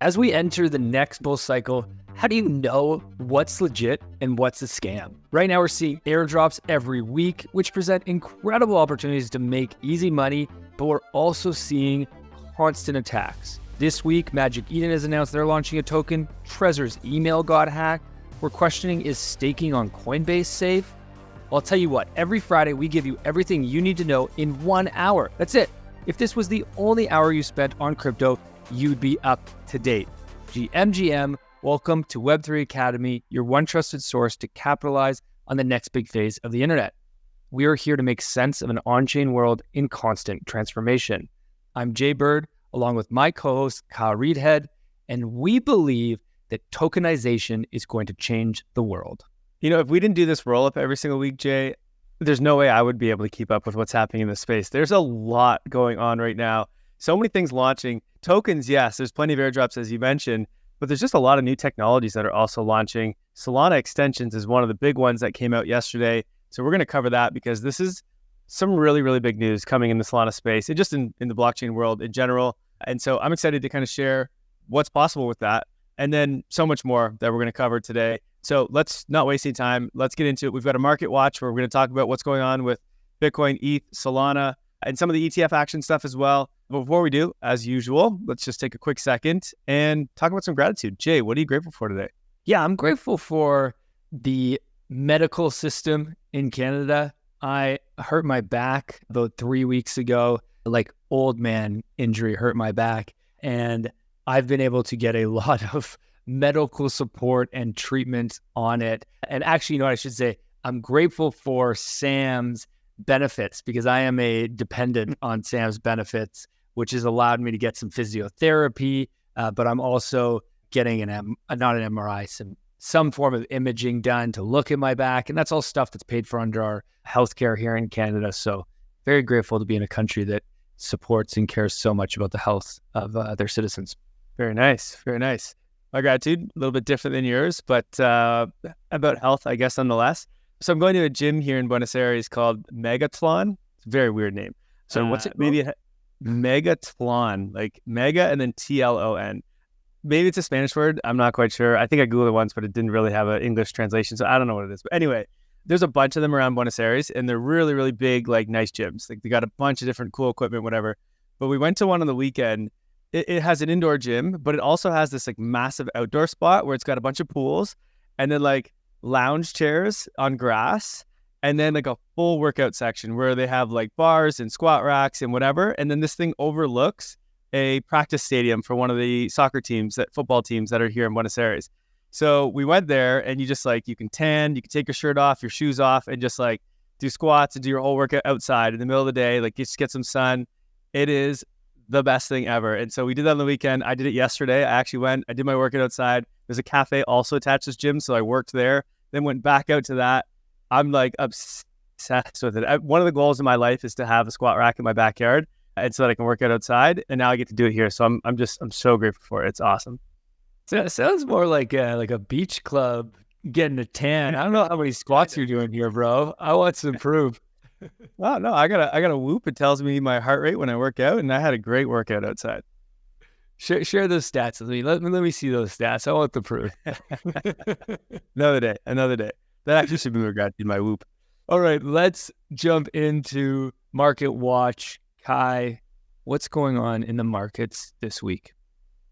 As we enter the next bull cycle, how do you know what's legit and what's a scam? Right now, we're seeing airdrops every week, which present incredible opportunities to make easy money, but we're also seeing constant attacks. This week, Magic Eden has announced they're launching a token. Trezor's email got hacked. We're questioning, is staking on Coinbase safe? Well, I'll tell you what, every Friday, we give you everything you need to know in 1 hour. That's it. If this was the only hour you spent on crypto, you'd be up to date. GMGM, welcome to Web3 Academy, your one trusted source to capitalize on the next big phase of the internet. We are here to make sense of an on-chain world in constant transformation. I'm Jay Bird, along with my co-host Kyle Reedhead, and we believe that tokenization is going to change the world. You know, if we didn't do this roll-up every single week, Jay, there's no way I would be able to keep up with what's happening in this space. There's a lot going on right now. So many things launching. Tokens, yes, there's plenty of airdrops, as you mentioned, but there's just a lot of new technologies that are also launching. Solana extensions is one of the big ones that came out yesterday. So we're going to cover that because this is some really, really big news coming in the Solana space and just in the blockchain world in general. And so I'm excited to kind of share what's possible with that and then so much more that we're going to cover today. So let's not waste any time. Let's get into it. We've got a market watch where we're going to talk about what's going on with Bitcoin, ETH, Solana, and some of the ETF action stuff as well. But before we do, as usual, let's just take a quick second and talk about some gratitude. Jay, what are you grateful for today? Yeah, I'm grateful for the medical system in Canada. I hurt my back about 3 weeks ago, like old man injury hurt my back. And I've been able to get a lot of medical support and treatment on it. And actually, you know what I should say? I'm grateful for Sam's benefits because I am a dependent on Sam's benefits, which has allowed me to get some physiotherapy, but I'm also getting not an MRI, some form of imaging done to look at my back. And that's all stuff that's paid for under our healthcare here in Canada. So very grateful to be in a country that supports and cares so much about the health of their citizens. Very nice. Very nice. My gratitude, a little bit different than yours, but about health, I guess, nonetheless. So I'm going to a gym here in Buenos Aires called Megathlon. It's a very weird name. So what's it? Maybe Megathlon, like mega and then TLON. Maybe it's a Spanish word. I'm not quite sure. I think I Googled it once, but it didn't really have an English translation. So I don't know what it is. But anyway, there's a bunch of them around Buenos Aires and they're really, really big, like nice gyms. Like they got a bunch of different cool equipment, whatever. But we went to one on the weekend. It has an indoor gym, but it also has this like massive outdoor spot where it's got a bunch of pools and then like lounge chairs on grass and then like a full workout section where they have like bars and squat racks and whatever. And then this thing overlooks a practice stadium for one of the football teams that are here in Buenos Aires. So we went there and you just like, you can tan, you can take your shirt off, your shoes off and just like do squats and do your whole workout outside in the middle of the day, like just get some sun. It is the best thing ever. And so we did that on the weekend. I did it yesterday. I actually went, I did my workout outside. There's a cafe also attached to this gym. So I worked there, then went back out to that. I'm like obsessed with it. One of the goals in my life is to have a squat rack in my backyard and so that I can work out outside. And now I get to do it here. So I'm so grateful for it. It's awesome. So it sounds more like a beach club getting a tan. I don't know how many squats you're doing here, bro. I want to improve. Oh no, I got a Whoop. It tells me my heart rate when I work out, and I had a great workout outside. Share those stats with me. Let me see those stats. I want the proof. Another day. That actually should be my gratitude, my Whoop. All right, let's jump into Market Watch. Kai, what's going on in the markets this week?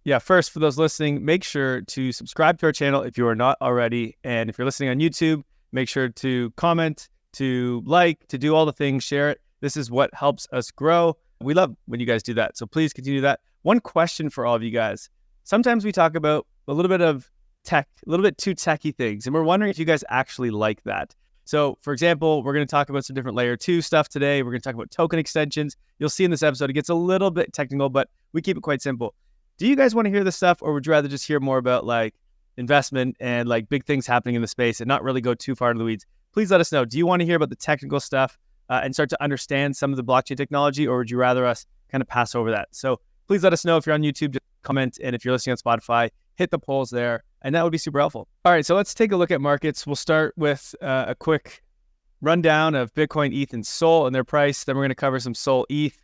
Yeah, first, for those listening, make sure to subscribe to our channel if you are not already. And if you're listening on YouTube, make sure to comment, to like, to do all the things, share it. This is what helps us grow. We love when you guys do that. So please continue that. One question for all of you guys. Sometimes we talk about a little bit of tech, a little bit too techie things. And we're wondering if you guys actually like that. So for example, we're going to talk about some different layer 2 stuff today. We're going to talk about token extensions. You'll see in this episode, it gets a little bit technical, but we keep it quite simple. Do you guys want to hear this stuff or would you rather just hear more about like investment and like big things happening in the space and not really go too far into the weeds? Please let us know. Do you want to hear about the technical stuff and start to understand some of the blockchain technology, or would you rather us kind of pass over that? So please let us know. If you're on YouTube, just comment. And if you're listening on Spotify, hit the polls there. And that would be super helpful. All right, so let's take a look at markets. We'll start with a quick rundown of Bitcoin, ETH, and Sol and their price. Then we're going to cover some Sol ETH.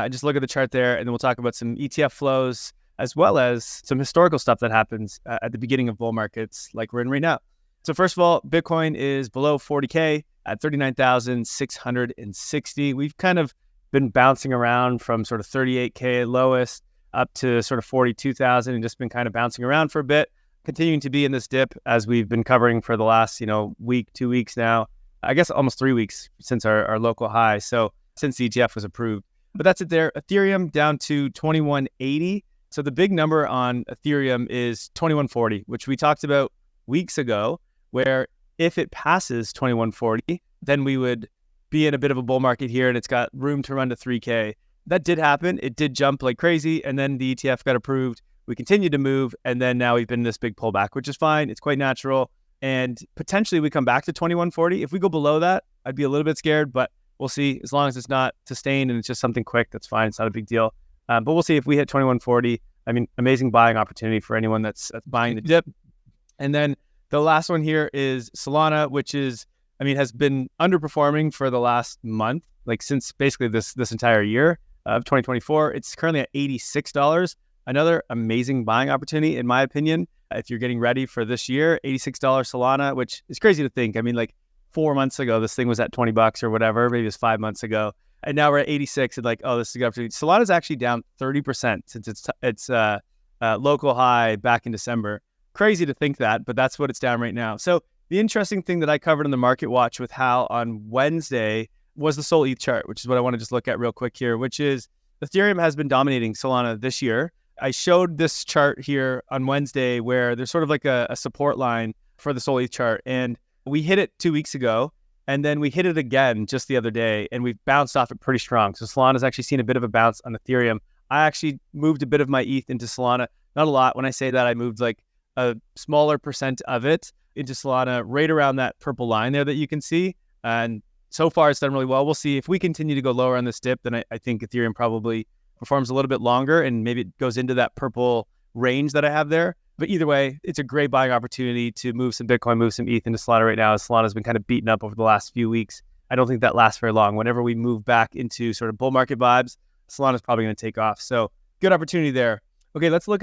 Just look at the chart there, and then we'll talk about some ETF flows, as well as some historical stuff that happens at the beginning of bull markets like we're in right now. So first of all, Bitcoin is below 40K at 39,660. We've kind of been bouncing around from sort of 38K lowest up to sort of 42,000 and just been kind of bouncing around for a bit, continuing to be in this dip as we've been covering for the last, week, 2 weeks now. I guess almost 3 weeks since our local high. So since the ETF was approved. But that's it there. Ethereum down to 2180. So the big number on Ethereum is 2140, which we talked about weeks ago, where if it passes 2140, then we would be in a bit of a bull market here and it's got room to run to 3K. That did happen. It did jump like crazy and then the ETF got approved. We continued to move and then now we've been in this big pullback, which is fine. It's quite natural. And potentially we come back to 2140. If we go below that, I'd be a little bit scared, but we'll see. As long as it's not sustained and it's just something quick, that's fine. It's not a big deal. But we'll see if we hit 2140. I mean, amazing buying opportunity for anyone that's buying the dip. And then the last one here is Solana, which has been underperforming for the last month, like since basically this entire year of 2024. It's currently at $86. Another amazing buying opportunity, in my opinion, if you're getting ready for this year. $86 Solana, which is crazy to think. I mean, like 4 months ago, this thing was at $20 or whatever. Maybe it was 5 months ago. And now we're at 86 and like, oh, this is a good opportunity. Solana's actually down 30% since its local high back in December. Crazy to think that, but that's what it's down right now. So the interesting thing that I covered in the Market Watch with Hal on Wednesday was the Sol ETH chart, which is what I want to just look at real quick here, which is Ethereum has been dominating Solana this year. I showed this chart here on Wednesday where there's sort of like a support line for the Sol ETH chart. And we hit it 2 weeks ago, and then we hit it again just the other day, and we've bounced off it pretty strong. So Solana's actually seen a bit of a bounce on Ethereum. I actually moved a bit of my ETH into Solana. Not a lot. When I say that, I moved like a smaller percent of it into Solana right around that purple line there that you can see. And so far it's done really well. We'll see if we continue to go lower on this dip, then I think Ethereum probably performs a little bit longer and maybe it goes into that purple range that I have there. But either way, it's a great buying opportunity to move some Bitcoin, move some ETH into Solana right now. Solana's been kind of beaten up over the last few weeks. I don't think that lasts very long. Whenever we move back into sort of bull market vibes, Solana's probably going to take off. So good opportunity there. Okay, let's look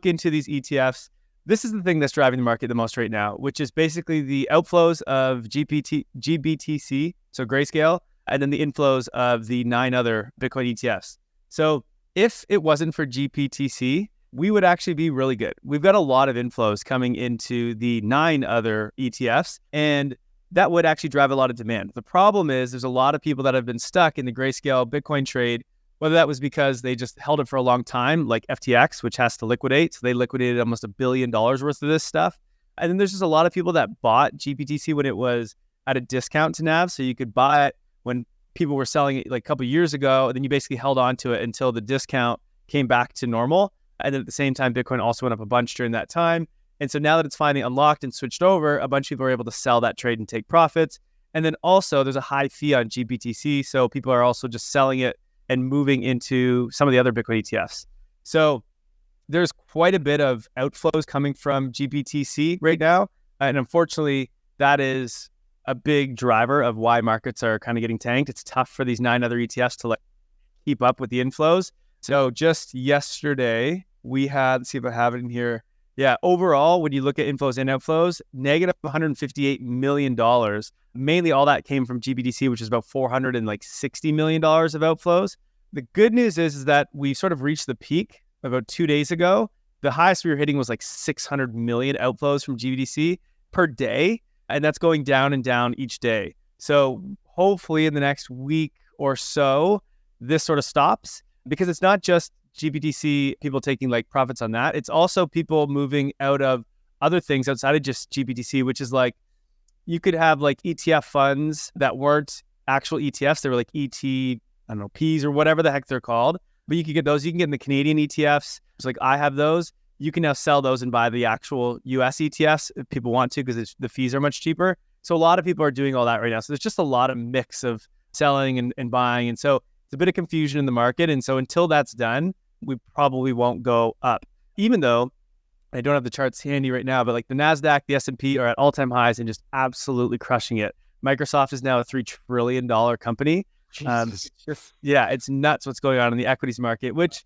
into these ETFs. This is the thing that's driving the market the most right now, which is basically the outflows of GBTC, so Grayscale, and then the inflows of the 9 other Bitcoin ETFs. So if it wasn't for GBTC, we would actually be really good. We've got a lot of inflows coming into the 9 other ETFs, and that would actually drive a lot of demand. The problem is there's a lot of people that have been stuck in the Grayscale Bitcoin trade, whether that was because they just held it for a long time, like FTX, which has to liquidate. So they liquidated almost $1 billion worth of this stuff. And then there's just a lot of people that bought GBTC when it was at a discount to NAV. So you could buy it when people were selling it like a couple of years ago, and then you basically held on to it until the discount came back to normal. And then at the same time, Bitcoin also went up a bunch during that time. And so now that it's finally unlocked and switched over, a bunch of people are able to sell that trade and take profits. And then also there's a high fee on GBTC. So people are also just selling it and moving into some of the other Bitcoin ETFs. So there's quite a bit of outflows coming from GBTC right now. And unfortunately, that is a big driver of why markets are kind of getting tanked. It's tough for these 9 other ETFs to keep up with the inflows. So just yesterday, we had, let's see if I have it in here. Yeah, overall, when you look at inflows and outflows, negative $158 million. Mainly all that came from GBTC, which is about $460 million of outflows. The good news is that we sort of reached the peak about 2 days ago. The highest we were hitting was like 600 million outflows from GBTC per day. And that's going down and down each day. So hopefully in the next week or so, this sort of stops, because it's not just GBTC, people taking like profits on that. It's also people moving out of other things outside of just GBTC, which is like, you could have like ETF funds that weren't actual ETFs. They were like Ps or whatever the heck they're called. But you could get those. You can get in the Canadian ETFs. It's like, I have those. You can now sell those and buy the actual US ETFs if people want to, because the fees are much cheaper. So a lot of people are doing all that right now. So there's just a lot of mix of selling and buying. And so it's a bit of confusion in the market. And so until that's done, we probably won't go up. Even though I don't have the charts handy right now, but like the NASDAQ, the S&P are at all-time highs and just absolutely crushing it. Microsoft is now a $3 trillion company. Yeah, it's nuts what's going on in the equities market, which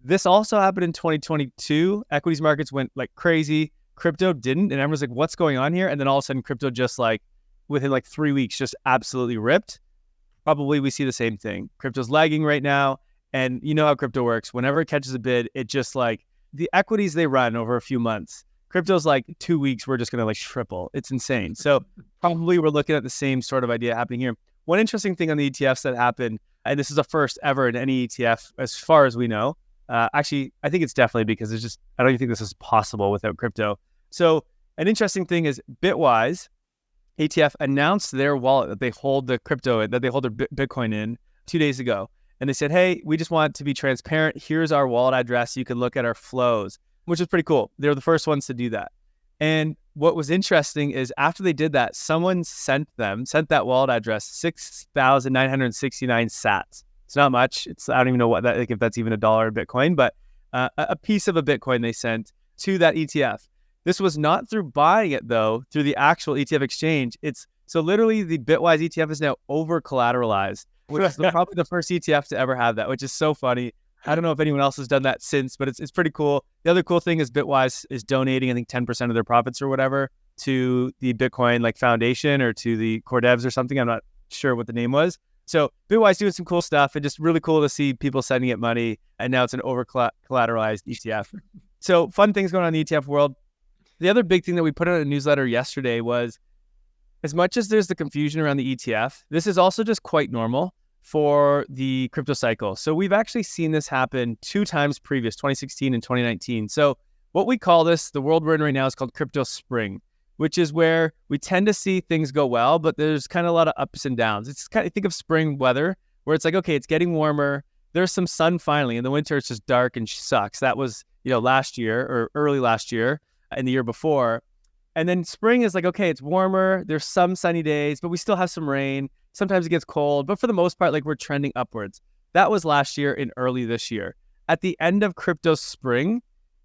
This also happened in 2022. Equities markets went like crazy. Crypto didn't. And everyone's like, what's going on here? And then all of a sudden, crypto just like within like 3 weeks, just absolutely ripped. Probably we see the same thing. Crypto's lagging right now. And you know how crypto works. Whenever it catches a bid, it just like the equities they run over a few months. Crypto's like 2 weeks, we're just going to like triple. It's insane. So probably we're looking at the same sort of idea happening here. One interesting thing on the ETFs that happened, and this is a first ever in any ETF as far as we know. Actually, I think it's definitely because I don't even think this is possible without crypto. So an interesting thing is Bitwise ETF announced their wallet that they hold the crypto, that they hold their Bitcoin in 2 days ago. And they said, hey, we just want to be transparent. Here's our wallet address. You can look at our flows, which is pretty cool. They were the first ones to do that. And what was interesting is after they did that, someone sent that wallet address 6,969 sats. It's not much. I don't even know if that's even $1 in Bitcoin, but a piece of a Bitcoin they sent to that ETF. This was not through buying it though, through the actual ETF exchange. So literally the Bitwise ETF is now over collateralized, which is probably the first ETF to ever have that, which is so funny. I don't know if anyone else has done that since, but it's pretty cool. The other cool thing is Bitwise is donating, I think 10% of their profits or whatever to the Bitcoin like foundation or to the core devs or something. I'm not sure what the name was. So Bitwise doing some cool stuff and just really cool to see people sending it money. And now it's an over collateralized ETF. So fun things going on in the ETF world. The other big thing that we put out in a newsletter yesterday was, as much as there's the confusion around the ETF, this is also just quite normal for the crypto cycle. So we've actually seen this happen 2 times previous, 2016 and 2019. So what we call this, the world we're in right now, is called crypto spring, which is where we tend to see things go well, but there's kind of a lot of ups and downs. It's kind of, think of spring weather, where it's like, okay, it's getting warmer. There's some sun finally. In the winter, it's just dark and sucks. That was, last year or early last year and the year before. And then spring is like, okay, it's warmer. There's some sunny days, but we still have some rain. Sometimes it gets cold, but for the most part, like we're trending upwards. That was last year and early this year. At the end of crypto spring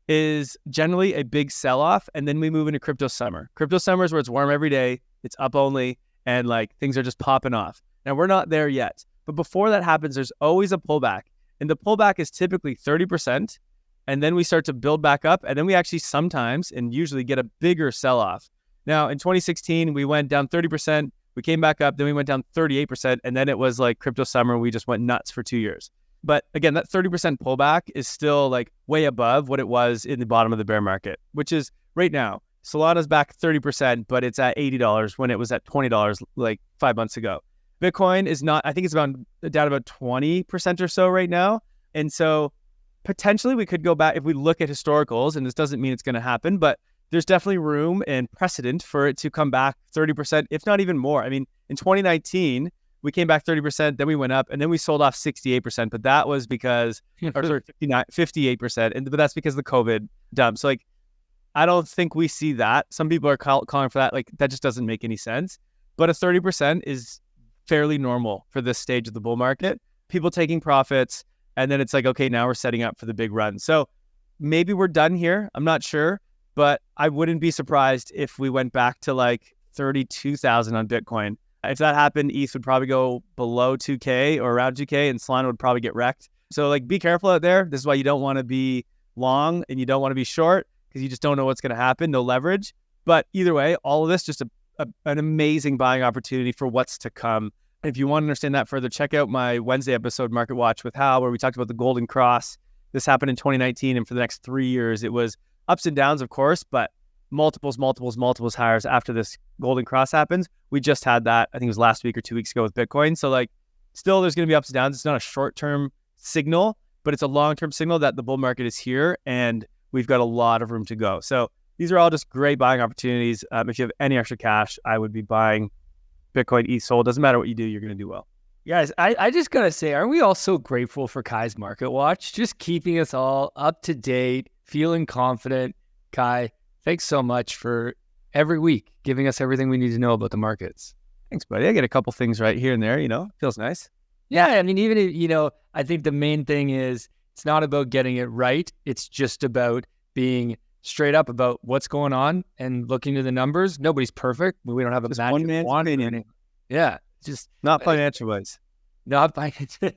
is generally a big sell-off, and then we move into crypto summer. Crypto summer is where it's warm every day, it's up only, and like things are just popping off. Now we're not there yet, but before that happens, there's always a pullback, and the pullback is typically 30%, and then we start to build back up, and then we actually sometimes and usually get a bigger sell-off. Now in 2016, we went down 30%. We came back up, then we went down 38%, and then it was like crypto summer. We just went nuts for 2 years. But again, that 30% pullback is still like way above what it was in the bottom of the bear market, which is right now. Solana's back 30%, but it's at $80 when it was at $20 like 5 months ago. Bitcoin is not, I think it's down about 20% or so right now. And so potentially we could go back if we look at historicals, and this doesn't mean it's going to happen, but there's definitely room and precedent for it to come back 30%, if not even more. I mean, in 2019, we came back 30%, then we went up, and then we sold off 68%. But that was because, or sorry, 58%, but that's because of the COVID dump. So like, I don't think we see that. Some people are calling for that. Like, that just doesn't make any sense. But a 30% is fairly normal for this stage of the bull market. People taking profits, and then it's like, okay, now we're setting up for the big run. So maybe we're done here. I'm not sure. But I wouldn't be surprised if we went back to like 32,000 on Bitcoin. If that happened, ETH would probably go below 2K or around 2K, and Solana would probably get wrecked. So like, be careful out there. This is why you don't want to be long and you don't want to be short, because you just don't know what's going to happen. No leverage. But either way, all of this just an amazing buying opportunity for what's to come. If you want to understand that further, check out my Wednesday episode, Market Watch with Hal, where we talked about the Golden Cross. This happened in 2019, and for the next 3 years, it was ups and downs, of course, but multiples higher after this Golden Cross happens. We just had that, I think it was last week or 2 weeks ago with Bitcoin. So like, still there's going to be ups and downs. It's not a short-term signal, but it's a long-term signal that the bull market is here and we've got a lot of room to go. So these are all just great buying opportunities. If you have any extra cash, I would be buying Bitcoin, ETH, Sol. Doesn't matter what you do, you're going to do well. Guys, I just got to say, aren't we all so grateful for Kai's Market Watch? Just keeping us all up to date, feeling confident. Kai, thanks so much for every week giving us everything we need to know about the markets. Thanks, buddy. I get a couple things right here and there, feels nice. Yeah, I mean, even if, I think the main thing is it's not about getting it right. It's just about being straight up about what's going on and looking to the numbers. Nobody's perfect. We don't have a magic wand or anything. Yeah, just not financial wise. Not financial.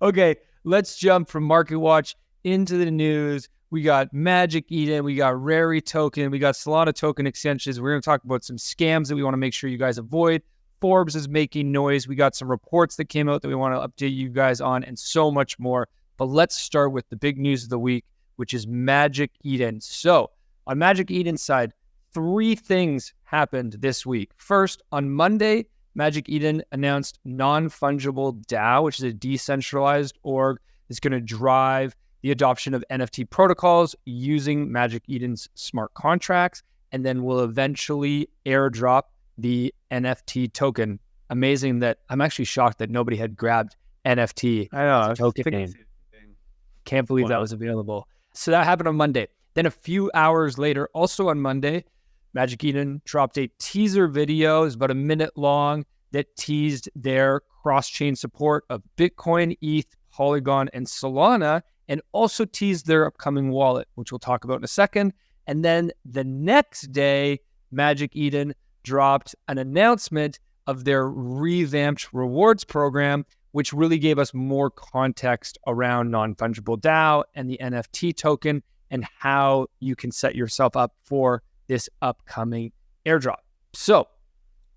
Okay, let's jump from Market Watch into the news. We got Magic Eden, we got RARI token, we got Solana token extensions. We're going to talk about some scams that we want to make sure you guys avoid. Forbes is making noise. We got some reports that came out that we want to update you guys on, and so much more. But let's start with the big news of the week, which is Magic Eden. So on Magic Eden's side, 3 things happened this week. First, on Monday, Magic Eden announced non-fungible DAO, which is a decentralized org that's going to drive the adoption of NFT protocols using Magic Eden's smart contracts, and then will eventually airdrop the NFT token. Amazing that I'm actually shocked that nobody had grabbed NFT. I know. Token name. Can't believe that was available. So that happened on Monday. Then a few hours later, also on Monday, Magic Eden dropped a teaser video. It's about a minute long that teased their cross-chain support of Bitcoin, ETH, Polygon, and Solana, and also teased their upcoming wallet, which we'll talk about in a second. And then the next day, Magic Eden dropped an announcement of their revamped rewards program, which really gave us more context around non-fungible DAO and the NFT token and how you can set yourself up for this upcoming airdrop. So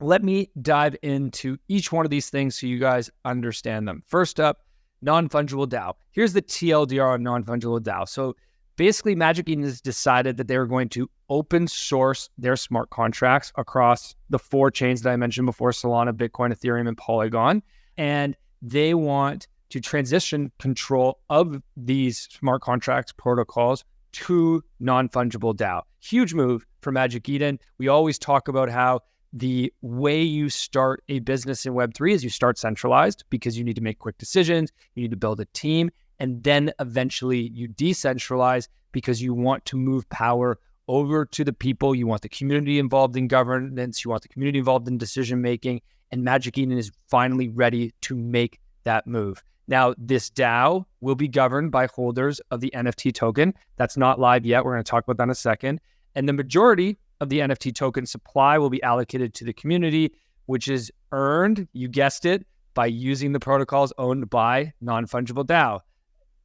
let me dive into each one of these things so you guys understand them. First up, non-fungible DAO. Here's the TLDR on non-fungible DAO. So basically, Magic Eden has decided that they're going to open source their smart contracts across the 4 chains that I mentioned before: Solana, Bitcoin, Ethereum, and Polygon. And they want to transition control of these smart contracts protocols to non-fungible DAO. Huge move for Magic Eden. We always talk about how the way you start a business in Web3 is you start centralized because you need to make quick decisions, you need to build a team, and then eventually you decentralize because you want to move power over to the people. You want the community involved in governance. You want the community involved in decision-making. And Magic Eden is finally ready to make that move. Now, this DAO will be governed by holders of the NFT token. That's not live yet. We're going to talk about that in a second. And the majority of the NFT token supply will be allocated to the community, which is earned, you guessed it, by using the protocols owned by non-fungible DAO.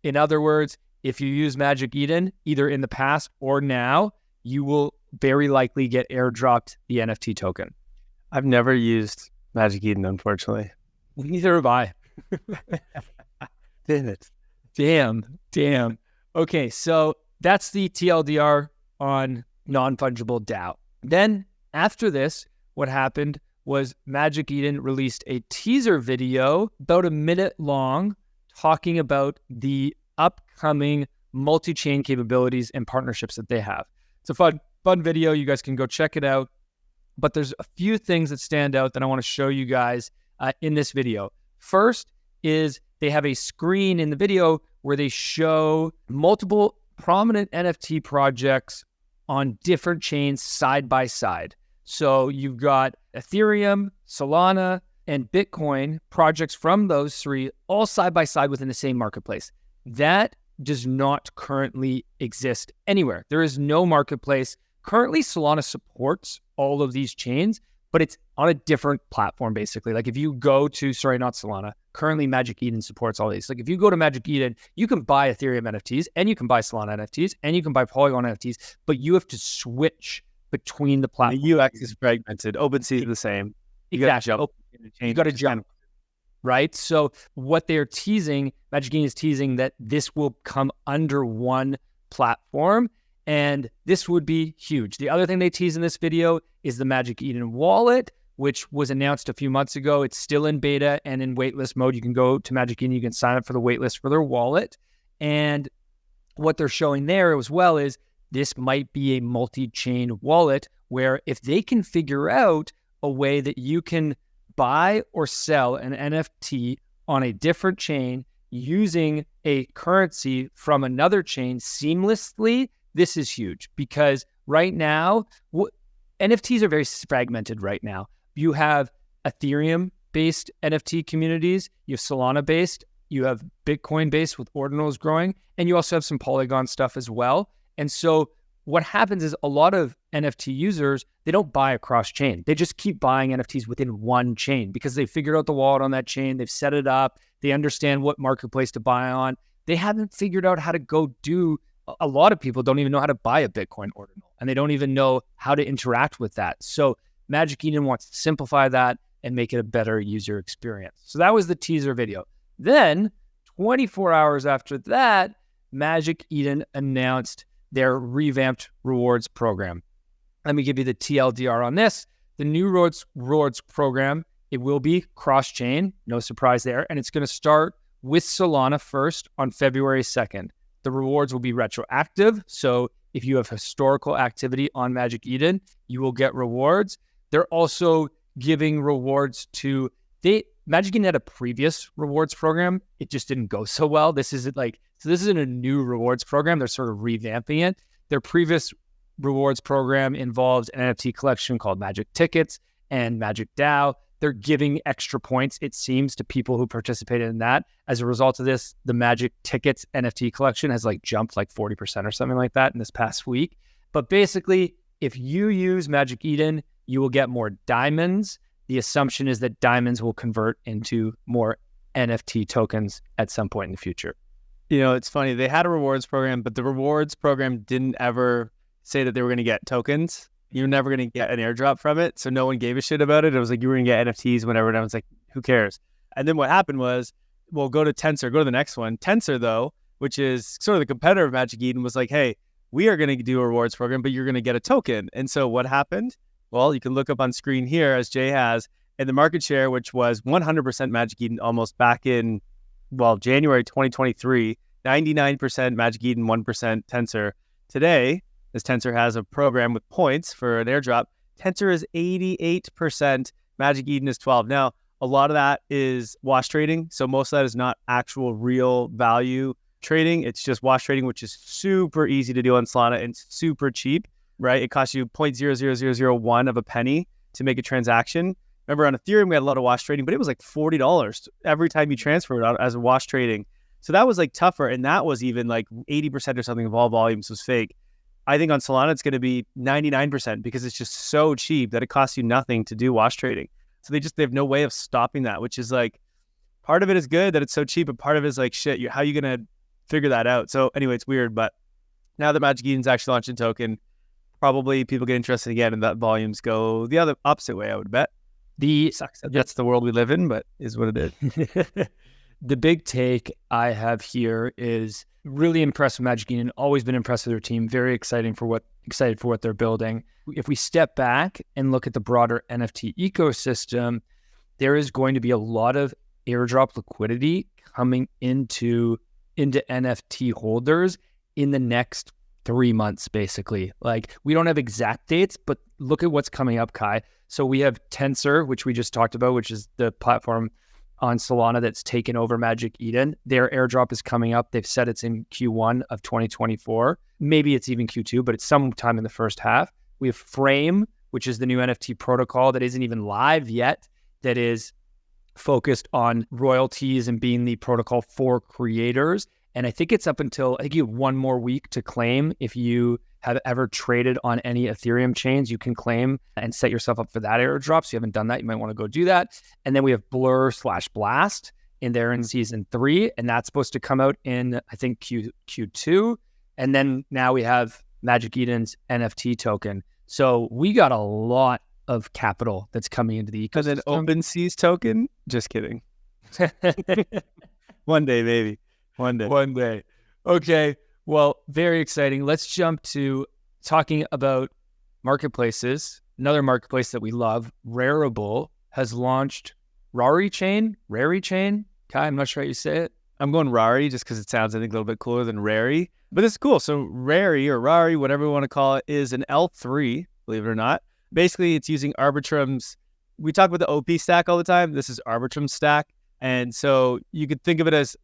In other words, if you use Magic Eden, either in the past or now, you will very likely get airdropped the NFT token. I've never used Magic Eden, unfortunately. Neither have I. Damn it. Damn. Okay, so that's the TLDR on non-fungible DAO. Then after this, what happened was Magic Eden released a teaser video about a minute long talking about the upcoming multi-chain capabilities and partnerships that they have. It's a fun video. You guys can go check it out. But there's a few things that stand out that I want to show you guys in this video. First is they have a screen in the video where they show multiple prominent NFT projects on different chains side by side. So you've got Ethereum, Solana, and Bitcoin projects from those 3 all side by side within the same marketplace. That does not currently exist anywhere. There is no marketplace. Currently, Solana supports all of these chains, but it's on a different platform, basically. Like if you go to, not Solana, currently Magic Eden supports all these. Like if you go to Magic Eden, you can buy Ethereum NFTs, and you can buy Solana NFTs, and you can buy Polygon NFTs, but you have to switch between the platforms. The UX is fragmented. OpenSea is the same. Exactly. You got to jump. Right? So what they're teasing, Magic Eden is teasing that this will come under one platform, and this would be huge. The other thing they tease in this video is the Magic Eden wallet, which was announced a few months ago. It's still in beta and in waitlist mode. You can go to Magic Eden, you can sign up for the waitlist for their wallet. And what they're showing there as well is this might be a multi-chain wallet where if they can figure out a way that you can buy or sell an NFT on a different chain using a currency from another chain seamlessly, this is huge because right now, NFTs are very fragmented right now. You have Ethereum-based NFT communities, you have Solana-based, you have Bitcoin-based with ordinals growing, and you also have some Polygon stuff as well. And so what happens is a lot of NFT users, they don't buy across chain. They just keep buying NFTs within one chain because they figured out the wallet on that chain. They've set it up. They understand what marketplace to buy on. They haven't figured out how to go do. A lot of people don't even know how to buy a Bitcoin ordinal, and they don't even know how to interact with that. So Magic Eden wants to simplify that and make it a better user experience. So that was the teaser video. Then 24 hours after that, Magic Eden announced their revamped rewards program. Let me give you the TLDR on this. The new rewards program, it will be cross-chain, no surprise there, and it's going to start with Solana first on February 2nd. The rewards will be retroactive, so if you have historical activity on Magic Eden, you will get rewards. They're also giving rewards to Magic Eden had a previous rewards program. It just didn't go so well. This isn't a new rewards program. They're sort of revamping it. Their previous rewards program involved an NFT collection called Magic Tickets and Magic DAO. They're giving extra points, it seems, to people who participated in that. As a result of this, the Magic Tickets NFT collection has jumped 40% or something like that in this past week. But basically, if you use Magic Eden, you will get more diamonds. The assumption is that diamonds will convert into more NFT tokens at some point in the future. It's funny. They had a rewards program, but the rewards program didn't ever say that they were going to get tokens. You're never going to get an airdrop from it. So no one gave a shit about it. It was you were going to get NFTs whenever. And I was like, who cares? And then what happened was, well, go to Tensor, go to the next one. Tensor, though, which is sort of the competitor of Magic Eden, was like, hey, we are going to do a rewards program, but you're going to get a token. And so what happened? Well, you can look up on screen here, as Jay has, and the market share, which was 100% Magic Eden almost back in, January 2023, 99% Magic Eden, 1% Tensor. Today, as Tensor has a program with points for an airdrop, Tensor is 88%, Magic Eden is 12%. Now, a lot of that is wash trading. So most of that is not actual real value trading. It's just wash trading, which is super easy to do on Solana and super cheap, right? It costs you 0.00001 of a penny to make a transaction. Remember, on Ethereum, we had a lot of wash trading, but it was $40 every time you transfer it out as a wash trading. So that was tougher. And that was even 80% or something of all volumes was fake. I think on Solana, it's going to be 99% because it's just so cheap that it costs you nothing to do wash trading. So they have no way of stopping that, which is part of it is good that it's so cheap, but part of it is shit, how are you going to figure that out? So anyway, it's weird. But now that Magic Eden's actually launched a token, probably people get interested again and that volumes go the other opposite way, I would bet. That's the world we live in, but is what it is. The big take I have here is really impressed with Magic Eden, always been impressed with their team, very excited for what they're building. If we step back and look at the broader NFT ecosystem, there is going to be a lot of airdrop liquidity coming into NFT holders in the next 3 months, basically. We don't have exact dates, but look at what's coming up, Kai. So we have Tensor, which we just talked about, which is the platform on Solana that's taken over Magic Eden. Their airdrop is coming up. They've said it's in Q1 of 2024. Maybe it's even Q2, but it's sometime in the first half. We have Frame, which is the new NFT protocol that isn't even live yet, that is focused on royalties and being the protocol for creators. And I think it's up until, you have 1 more week to claim. If you have ever traded on any Ethereum chains, you can claim and set yourself up for that airdrop. So you haven't done that, you might want to go do that. And then we have Blur/Blast in there in season 3, and that's supposed to come out in, I think, Q2. And then now we have Magic Eden's NFT token. So we got a lot of capital that's coming into the ecosystem. And then OpenSea's token? Just kidding. One day, maybe. One day. Okay. Well, very exciting. Let's jump to talking about marketplaces. Another marketplace that we love, Rarible, has launched RARI chain. Kai, I'm not sure how you say it. I'm going RARI just because it sounds, I think, a little bit cooler than Rari. But it's cool. So RARI or RARI, whatever we want to call it, is an L3, believe it or not. Basically, it's using Arbitrum's. We talk about the OP stack all the time. This is Arbitrum's stack. And so you could think of it as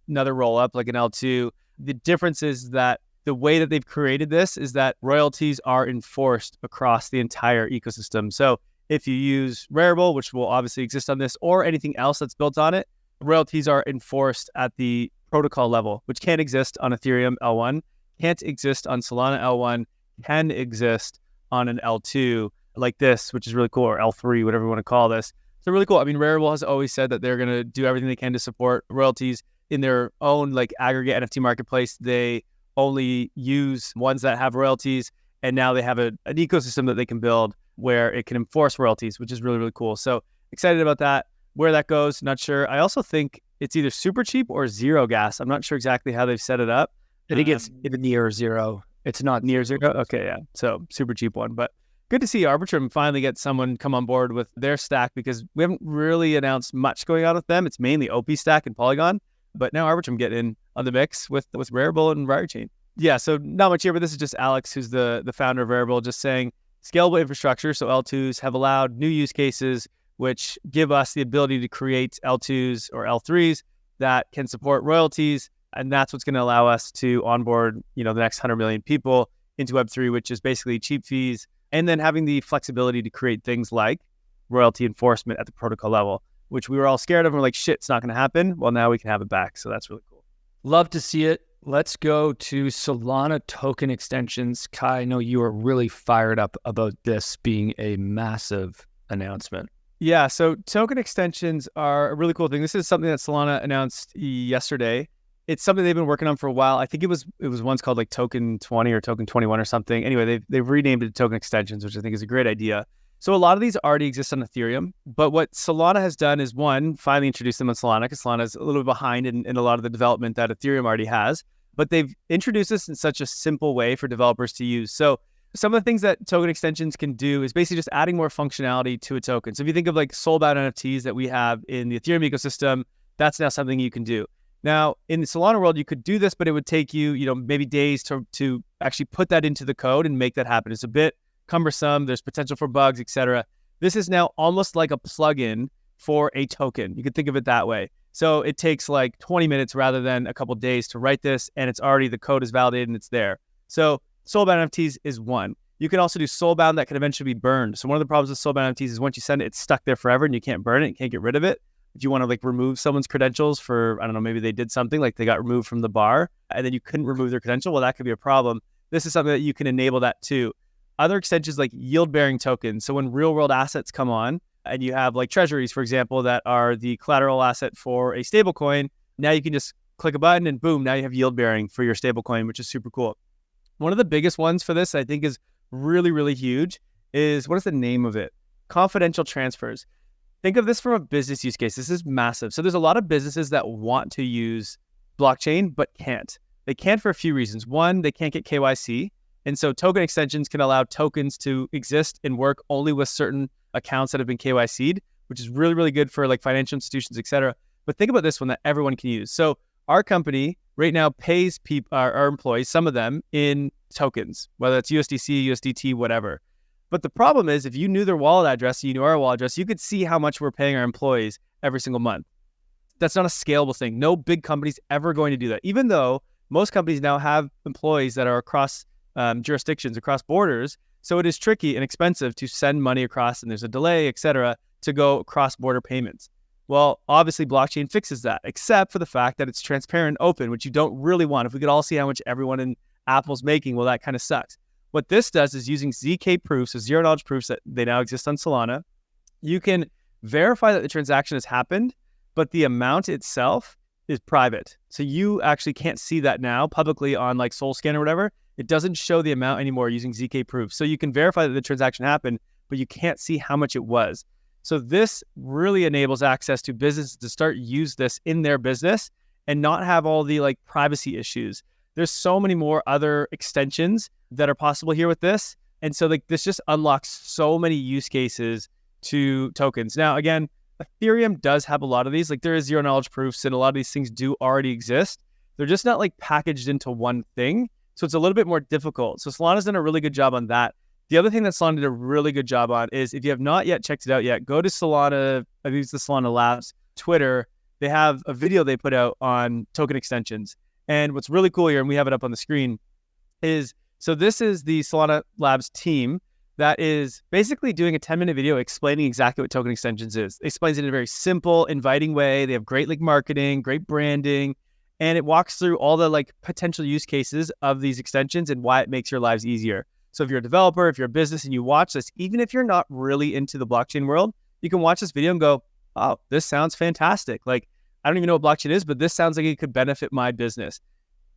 another roll up, like an L2. The difference is that the way that they've created this is that royalties are enforced across the entire ecosystem. So if you use Rarible, which will obviously exist on this, or anything else that's built on it, royalties are enforced at the protocol level, which can't exist on Ethereum L1, can't exist on Solana L1 can exist on an L2 like this, which is really cool, or L3, whatever you want to call this. So really cool. I mean, Rarible has always said that they're going to do everything they can to support royalties in their own like aggregate NFT marketplace. They only use ones that have royalties, and now they have an ecosystem that they can build where it can enforce royalties, which is really, really cool. So excited about that. Where that goes, not sure. I also think it's either super cheap or zero gas. I'm not sure exactly how they've set it up. I think it's even near zero. It's not near zero. Okay, yeah. So super cheap one, but good to see Arbitrum finally get someone come on board with their stack, because we haven't really announced much going on with them. It's mainly OP stack and Polygon, but now Arbitrum get in on the mix with Rarible and RARI chain. Yeah, so not much here, but this is just Alex, who's the founder of Rarible, just saying scalable infrastructure. So L2s have allowed new use cases, which give us the ability to create L2s or L3s that can support royalties. And that's what's going to allow us to onboard, the next 100 million people into Web3, which is basically cheap fees. And then having the flexibility to create things like royalty enforcement at the protocol level, which we were all scared of. We're like, shit, it's not going to happen. Well, now we can have it back. So that's really cool. Love to see it. Let's go to Solana token extensions. Kai, I know you are really fired up about this being a massive announcement. Yeah, so token extensions are a really cool thing. This is something that Solana announced yesterday. It's something they've been working on for a while. I think it was once called like Token 20 or Token 21 or something. Anyway, they've renamed it to token extensions, which I think is a great idea. So a lot of these already exist on Ethereum, but what Solana has done is, one, finally introduce them on Solana, because Solana is a little bit behind in a lot of the development that Ethereum already has. But they've introduced this in such a simple way for developers to use. So some of the things that token extensions can do is basically just adding more functionality to a token. So if you think of like soulbound NFTs that we have in the Ethereum ecosystem, that's now something you can do. Now, in the Solana world, you could do this, but it would take you, maybe days to actually put that into the code and make that happen. It's a bit cumbersome. There's potential for bugs, etc. This is now almost like a plugin for a token. You could think of it that way. So it takes like 20 minutes rather than a couple days to write this, and the code is validated and it's there. So soulbound NFTs is one. You can also do soulbound that can eventually be burned. So one of the problems with soulbound NFTs is once you send it, it's stuck there forever and you can't burn it, you can't get rid of it. If you want to like remove someone's credentials for, I don't know, maybe they did something like they got removed from the bar and then you couldn't remove their credential, well, that could be a problem. This is something that you can enable that too. Other extensions like yield-bearing tokens. So when real-world assets come on and you have like treasuries, for example, that are the collateral asset for a stablecoin, now you can just click a button and boom, now you have yield-bearing for your stablecoin, which is super cool. One of the biggest ones for this, I think, is really, really huge is, what is the name of it? Confidential transfers. Think of this from a business use case. This is massive. So there's a lot of businesses that want to use blockchain, but can't. They can't for a few reasons. One, they can't get KYC. And so token extensions can allow tokens to exist and work only with certain accounts that have been KYC'd, which is really, really good for like financial institutions, et cetera. But think about this one that everyone can use. So our company right now pays our employees, some of them, in tokens, whether it's USDC, USDT, whatever. But the problem is, if you knew their wallet address, you knew our wallet address, you could see how much we're paying our employees every single month. That's not a scalable thing. No big company's ever going to do that, even though most companies now have employees that are across jurisdictions, across borders. So it is tricky and expensive to send money across, and there's a delay, et cetera, to go cross-border payments. Well, obviously, blockchain fixes that, except for the fact that it's transparent and open, which you don't really want. If we could all see how much everyone in Apple's making, well, that kind of sucks. What this does is using ZK proofs, so zero knowledge proofs that they now exist on Solana, you can verify that the transaction has happened, but the amount itself is private. So you actually can't see that now publicly on like SolScan or whatever. It doesn't show the amount anymore using ZK proofs. So you can verify that the transaction happened, but you can't see how much it was. So this really enables access to businesses to start use this in their business and not have all the like privacy issues. There's so many more other extensions that are possible here with this. And so like this just unlocks so many use cases to tokens. Now, again, Ethereum does have a lot of these. Like there is zero knowledge proofs and a lot of these things do already exist. They're just not like packaged into one thing. So it's a little bit more difficult. So Solana's done a really good job on that. The other thing that Solana did a really good job on is, if you have not yet checked it out yet, go to Solana, I've used the Solana Labs Twitter. They have a video they put out on token extensions. And what's really cool here, and we have it up on the screen, is, so this is the Solana Labs team that is basically doing a 10-minute video explaining exactly what token extensions is. It explains it in a very simple, inviting way. They have great like marketing, great branding, And it walks through all the like potential use cases of these extensions and why it makes your lives easier. So if you're a developer, if you're a business and you watch this, even if you're not really into the blockchain world, you can watch this video and go, oh, this sounds fantastic. Like, I don't even know what blockchain is, but this sounds like it could benefit my business.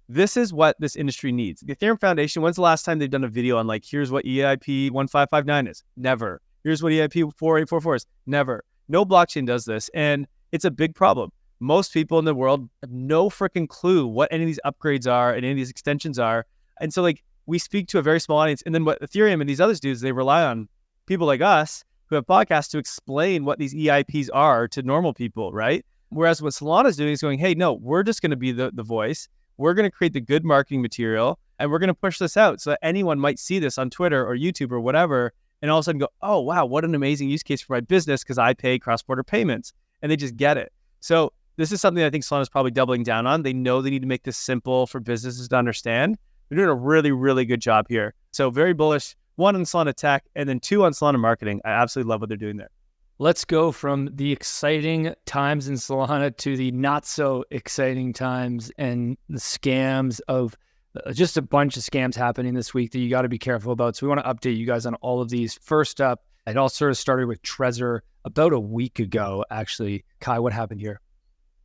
This is what this industry needs. The Ethereum Foundation, when's the last time they've done a video on like, here's what EIP 1559 is? Never. Here's what EIP 4844 is? Never. No blockchain does this. And it's a big problem. Most people in the world have no freaking clue what any of these upgrades are and any of these extensions are. And so like we speak to a very small audience. And then what Ethereum and these others do is they rely on people like us who have podcasts to explain what these EIPs are to normal people, right? Whereas what Solana is doing is going, hey, no, we're just going to be the voice. We're going to create the good marketing material and we're going to push this out so that anyone might see this on Twitter or YouTube or whatever and all of a sudden go, oh, wow, what an amazing use case for my business because I pay cross-border payments. And they just get it. So this is something I think Solana is probably doubling down on. They know they need to make this simple for businesses to understand. They're doing a really, really good job here. So very bullish, 1 on Solana tech and then 2 on Solana marketing. I absolutely love what they're doing there. Let's go from the exciting times in Solana to the not so exciting times and the scams of just a bunch of scams happening this week that you got to be careful about. So we want to update you guys on all of these. First up, it all sort of started with Trezor about a week ago, actually. Kai, what happened here?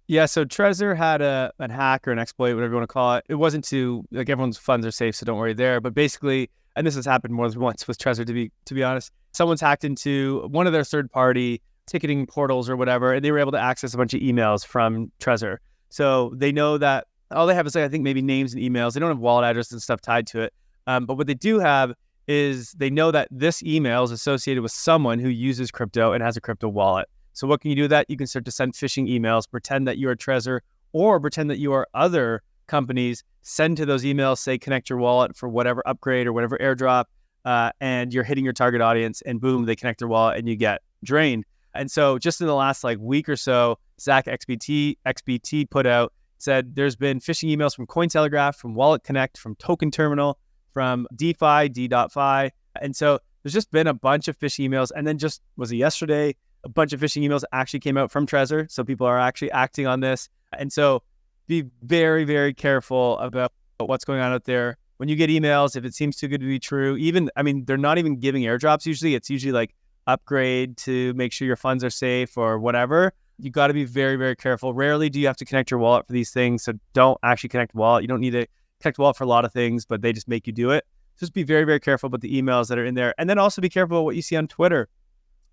Yeah, so Trezor had a hack or an exploit, whatever you want to call it. It wasn't to, like, everyone's funds are safe, so don't worry there. But basically, and this has happened more than once with Trezor, to be honest, someone's hacked into one of their third-party ticketing portals or whatever, and they were able to access a bunch of emails from Trezor. So they know that all they have is, like, I think, maybe names and emails. They don't have wallet addresses and stuff tied to it. But what they do have is they know that this email is associated with someone who uses crypto and has a crypto wallet. So what can you do with that? You can start to send phishing emails, pretend that you are Trezor, or pretend that you are other companies, send to those emails, say connect your wallet for whatever upgrade or whatever airdrop, and you're hitting your target audience, and boom, they connect their wallet and you get drained. And so just in the last like week or so, Zach XBT put out, said there's been phishing emails from Cointelegraph, from Wallet Connect, from Token Terminal, from DeFi, D.Fi. And so there's just been a bunch of phishing emails. And then just, was it yesterday? A bunch of phishing emails actually came out from Trezor. So people are actually acting on this. And so be very, very careful about what's going on out there. When you get emails, if it seems too good to be true, even, I mean, they're not even giving airdrops usually. It's usually like upgrade to make sure your funds are safe or whatever. You got to be very, very careful. Rarely do you have to connect your wallet for these things. So don't actually connect wallet. You don't need to connect wallet for a lot of things, but they just make you do it. Just be very, very careful about the emails that are in there. And then also be careful about what you see on Twitter.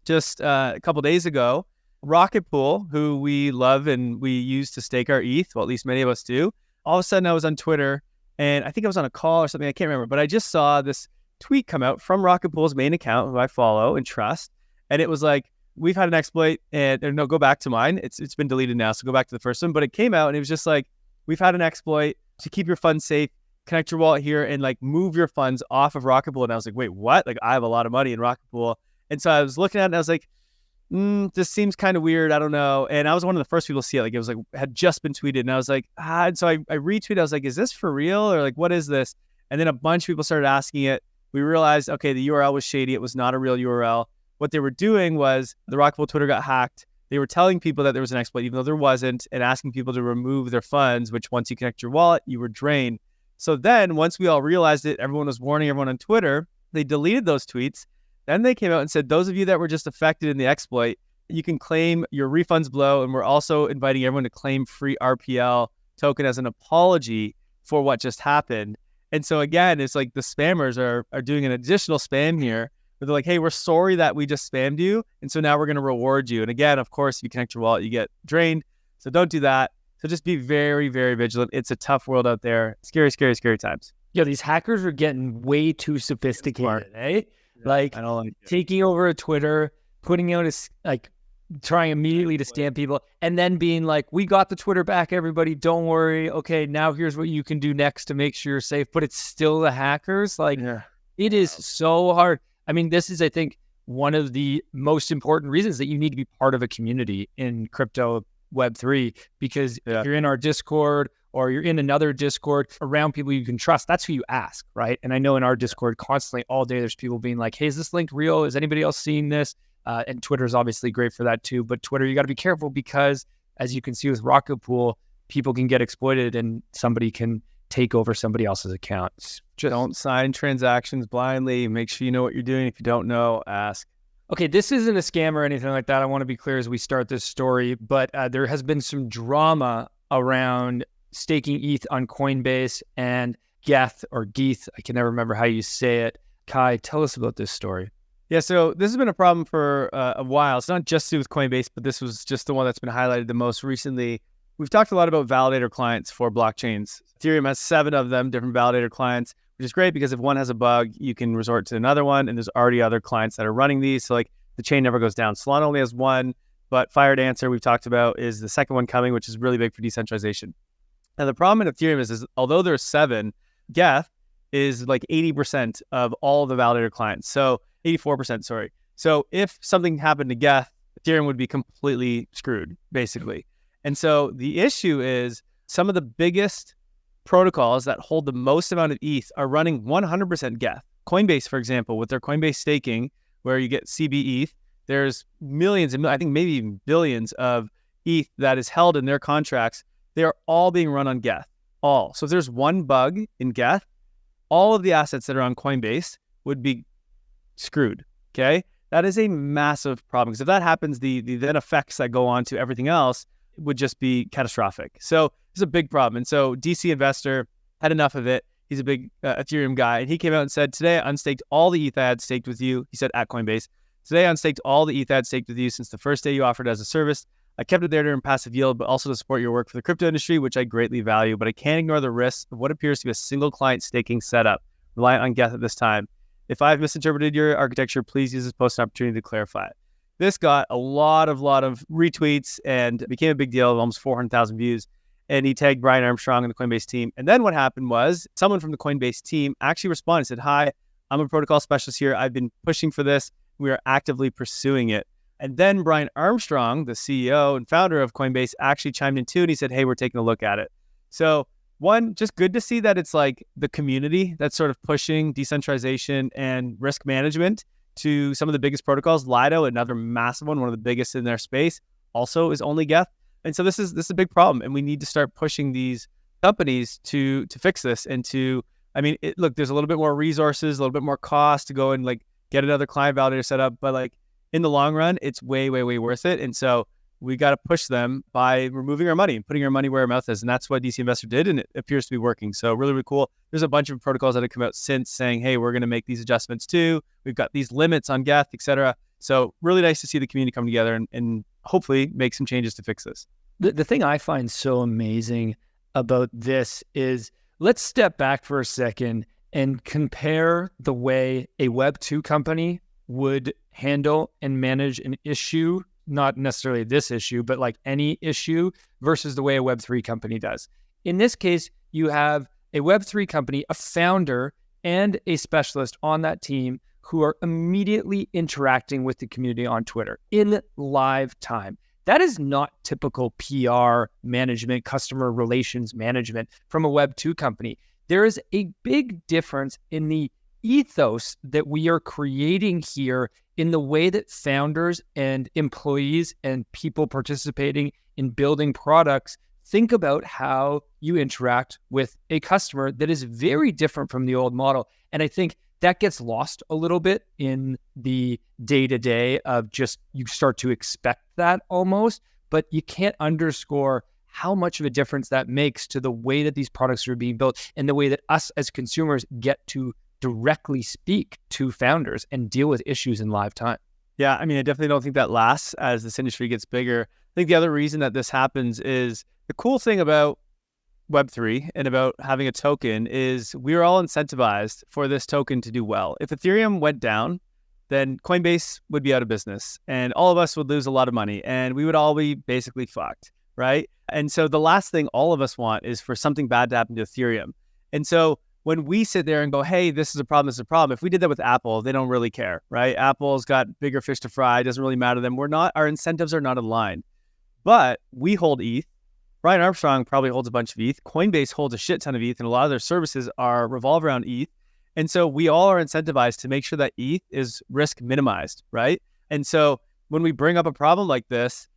Just a couple days ago, Rocket Pool, who we love and we use to stake our ETH, well, at least many of us do. All of a sudden I was on Twitter and I think I was on a call or something. I can't remember, but I just saw this tweet come out from Rocket Pool's main account, who I follow and trust. And it was like, we've had an exploit and no, go back to mine. It's been deleted now. So go back to the first one, but it came out and it was just like, we've had an exploit to keep your funds safe, connect your wallet here and like move your funds off of Rocket Pool. And I was like, wait, what? Like I have a lot of money in Rocket Pool. And so I was looking at it and I was like, this seems kind of weird. I don't know. And I was one of the first people to see it. Like it was like, had just been tweeted. And I was like, and so I retweeted. I was like, is this for real? Or like, what is this? And then a bunch of people started asking it. We realized, okay, the URL was shady. It was not a real URL. What they were doing was the Rocket Pool Twitter got hacked. They were telling people that there was an exploit, even though there wasn't, and asking people to remove their funds, which once you connect your wallet, you were drained. So then once we all realized it, everyone was warning everyone on Twitter, they deleted those tweets. Then they came out and said, those of you that were just affected in the exploit, you can claim your refunds below. And we're also inviting everyone to claim free RPL token as an apology for what just happened. And so again, it's like the spammers are doing an additional spam here. But they're like, hey, we're sorry that we just spammed you. And so now we're going to reward you. And again, of course, if you connect your wallet, you get drained. So don't do that. So just be very, very vigilant. It's a tough world out there. Scary, scary, scary times. Yeah, these hackers are getting way too sophisticated, eh? Yeah, like I don't like it. Taking over a Twitter, putting out like trying immediately to scam people, and then being like, we got the Twitter back, everybody, don't worry. Okay, now here's what you can do next to make sure you're safe. But it's still the hackers. Like, It is so hard. I mean, this is, I think, one of the most important reasons that you need to be part of a community in crypto Web3, because if you're in our Discord or you're in another Discord around people you can trust, that's who you ask, right? And I know in our Discord constantly all day, there's people being like, hey, is this link real? Is anybody else seeing this? And Twitter is obviously great for that too. But Twitter, you got to be careful because as you can see with Rocket Pool, people can get exploited and somebody can take over somebody else's account. Just don't sign transactions blindly. Make sure you know what you're doing. If you don't know, ask. Okay, this isn't a scam or anything like that. I want to be clear as we start this story, but there has been some drama around staking ETH on Coinbase and GETH or GETH. I can never remember how you say it. Kai, tell us about this story. Yeah, so this has been a problem for a while. It's not just to do with Coinbase, but this was just the one that's been highlighted the most recently. We've talked a lot about validator clients for blockchains. Ethereum has 7 of them, different validator clients, which is great because if one has a bug, you can resort to another one, and there's already other clients that are running these. So like the chain never goes down. Solana only has 1, but Fired Answer we've talked about is the second one coming, which is really big for decentralization. Now the problem in Ethereum is although there's 7, GETH is like 80% of all the validator clients. So 84%, sorry. So if something happened to GETH, Ethereum would be completely screwed, basically. And so the issue is some of the biggest protocols that hold the most amount of ETH are running 100% GETH. Coinbase, for example, with their Coinbase staking, where you get CB ETH, there's millions and I think maybe even billions of ETH that is held in their contracts. They are all being run on GETH, all. So if there's one bug in GETH, all of the assets that are on Coinbase would be screwed, okay? That is a massive problem because if that happens, the then effects that go on to everything else would just be catastrophic. So it's a big problem. And so DC Investor had enough of it. He's a big Ethereum guy. And he came out and said, today I unstaked all the ETH I had staked with you. He said at Coinbase, today I unstaked all the ETH I had staked with you since the first day you offered as a service. I kept it there to earn passive yield, but also to support your work for the crypto industry, which I greatly value. But I can't ignore the risks of what appears to be a single client staking setup, reliant on GETH at this time. If I've misinterpreted your architecture, please use this post as an opportunity to clarify it. This got a lot of retweets and became a big deal, almost 400,000 views. And he tagged Brian Armstrong and the Coinbase team. And then what happened was someone from the Coinbase team actually responded and said, hi, I'm a protocol specialist here. I've been pushing for this. We are actively pursuing it. And then Brian Armstrong, the CEO and founder of Coinbase, actually chimed in too. And he said, hey, we're taking a look at it. So one, just good to see that it's like the community that's sort of pushing decentralization and risk management to some of the biggest protocols. Lido, another massive one of the biggest in their space, also is only GETH. And so this is a big problem. And we need to start pushing these companies to fix this and to, I mean, look, there's a little bit more resources, a little bit more cost to go and like get another client validator set up. But like in the long run, it's way, way, way worth it. And so we got to push them by removing our money and putting our money where our mouth is. And that's what DC Investor did. And it appears to be working. So really, really cool. There's a bunch of protocols that have come out since saying, hey, we're going to make these adjustments too. We've got these limits on GETH, et cetera. So really nice to see the community come together and hopefully make some changes to fix this. The thing I find so amazing about this is let's step back for a second and compare the way a Web2 company would handle and manage an issue, not necessarily this issue, but like any issue versus the way a Web3 company does. In this case, you have a Web3 company, a founder and a specialist on that team who are immediately interacting with the community on Twitter in live time. That is not typical PR management, customer relations management from a Web2 company. There is a big difference in the ethos that we are creating here in the way that founders and employees and people participating in building products think about how you interact with a customer that is very different from the old model. And I think that gets lost a little bit in the day-to-day of just, you start to expect that almost, but you can't underscore how much of a difference that makes to the way that these products are being built and the way that us as consumers get to directly speak to founders and deal with issues in live time. Yeah, I mean, I definitely don't think that lasts as this industry gets bigger. I think the other reason that this happens is the cool thing about Web3 and about having a token is we're all incentivized for this token to do well. If Ethereum went down, then Coinbase would be out of business and all of us would lose a lot of money and we would all be basically fucked, right? And so the last thing all of us want is for something bad to happen to Ethereum. And so when we sit there and go, hey, this is a problem, if we did that with Apple, they don't really care, right? Apple's got bigger fish to fry. It doesn't really matter to them. Our incentives are not aligned. But we hold ETH. Brian Armstrong probably holds a bunch of ETH. Coinbase holds a shit ton of ETH, and a lot of their services revolve around ETH. And so we all are incentivized to make sure that ETH is risk minimized, right? And so when we bring up a problem like this,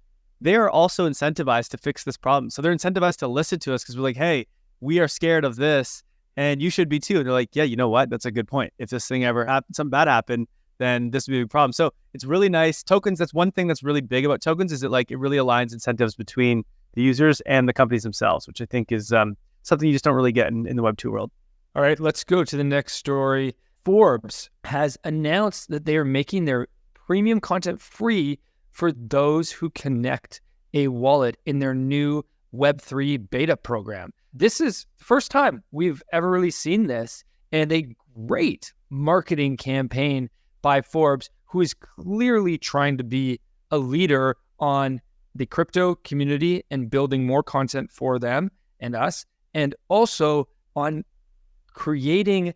they are also incentivized to fix this problem. So they're incentivized to listen to us because we're like, hey, we are scared of this and you should be too. And they're like, yeah, you know what? That's a good point. If this thing ever happened, something bad happened, then this would be a big problem. So it's really nice. Tokens, that's one thing that's really big about tokens, is it really aligns incentives between the users and the companies themselves, which I think is something you just don't really get in the Web2 world. All right, let's go to the next story. Forbes has announced that they are making their premium content free for those who connect a wallet in their new Web3 beta program. This is the first time we've ever really seen this, and a great marketing campaign by Forbes, who is clearly trying to be a leader on the crypto community and building more content for them and us, and also on getting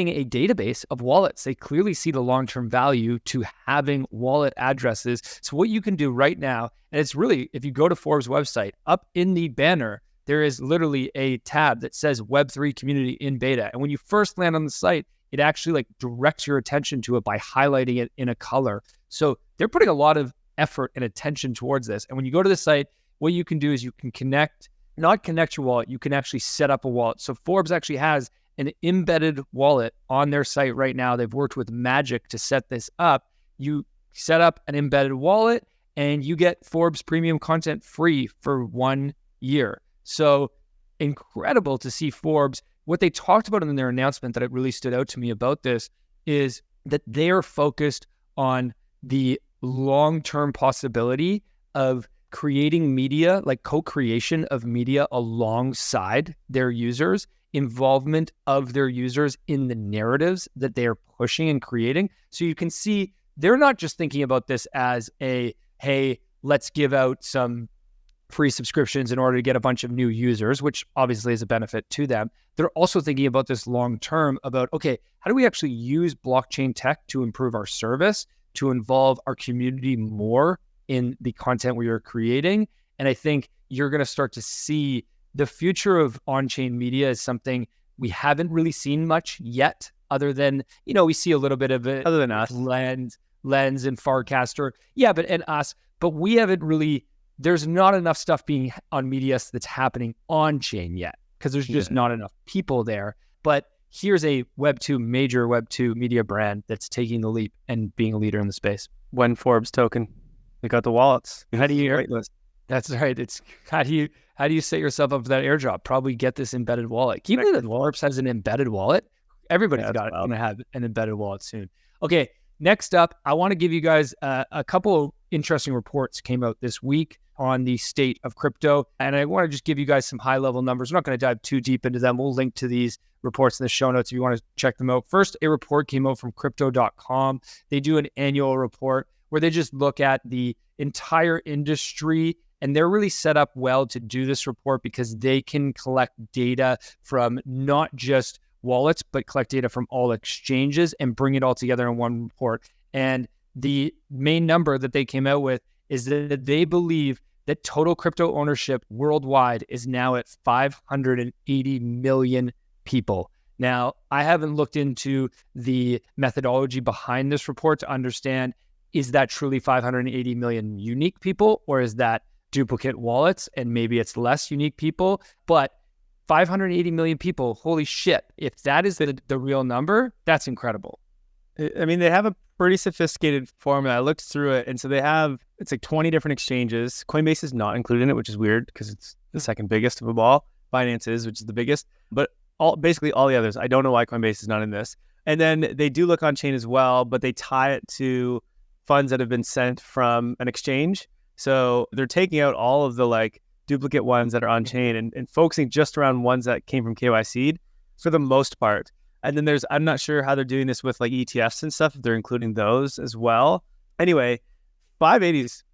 a database of wallets. They clearly see the long-term value to having wallet addresses. So what you can do right now, and it's really, if you go to Forbes' website, up in the banner, there is literally a tab that says Web3 community in beta. And when you first land on the site, it actually directs your attention to it by highlighting it in a color. So they're putting a lot of effort and attention towards this. And when you go to the site, what you can do is you can not connect your wallet, you can actually set up a wallet. So Forbes actually has an embedded wallet on their site right now. They've worked with Magic to set this up. You set up an embedded wallet and you get Forbes premium content free for 1 year. So incredible to see Forbes. What they talked about in their announcement that it really stood out to me about this is that they are focused on the long-term possibility of creating media, like co-creation of media alongside their users, involvement of their users in the narratives that they are pushing and creating. So you can see they're not just thinking about this as hey, let's give out some free subscriptions in order to get a bunch of new users, which obviously is a benefit to them. They're also thinking about this long-term about, okay, how do we actually use blockchain tech to improve our service, to involve our community more in the content we are creating? And I think you're going to start to see the future of on-chain media is something we haven't really seen much yet, other than, we see a little bit of it. Other than us. Lens and Farcaster. Yeah, and us. But we haven't really, there's not enough stuff being on media that's happening on-chain yet, because there's just not enough people there. But here's a major Web2 media brand that's taking the leap and being a leader in the space. When Forbes token, they got the wallets. How do you? That's right. It's how do you set yourself up for that airdrop? Probably get this embedded wallet. Keep it that Forbes has an embedded wallet. Everybody's going to have an embedded wallet soon. Okay, next up, I want to give you guys a couple of interesting reports came out this week on the state of crypto. And I want to just give you guys some high-level numbers. We're not going to dive too deep into them. We'll link to these reports in the show notes if you want to check them out. First, a report came out from crypto.com. They do an annual report where they just look at the entire industry, and they're really set up well to do this report because they can collect data from not just wallets, but collect data from all exchanges and bring it all together in one report. And the main number that they came out with is that they believe that total crypto ownership worldwide is now at 580 million people. Now, I haven't looked into the methodology behind this report to understand, is that truly 580 million unique people, or is that duplicate wallets and maybe it's less unique people? But 580 million people, holy shit. If that is the real number, that's incredible. I mean, they have a pretty sophisticated formula. I looked through it, and so it's like 20 different exchanges. Coinbase is not included in it, which is weird because it's the second biggest of them all. Binance is, which is the biggest, but basically all the others. I don't know why Coinbase is not in this. And then they do look on chain as well, but they tie it to funds that have been sent from an exchange. So they're taking out all of the duplicate ones that are on chain and focusing just around ones that came from KYC'd for the most part. And then I'm not sure how they're doing this with ETFs and stuff, if they're including those as well. Anyway, 580 is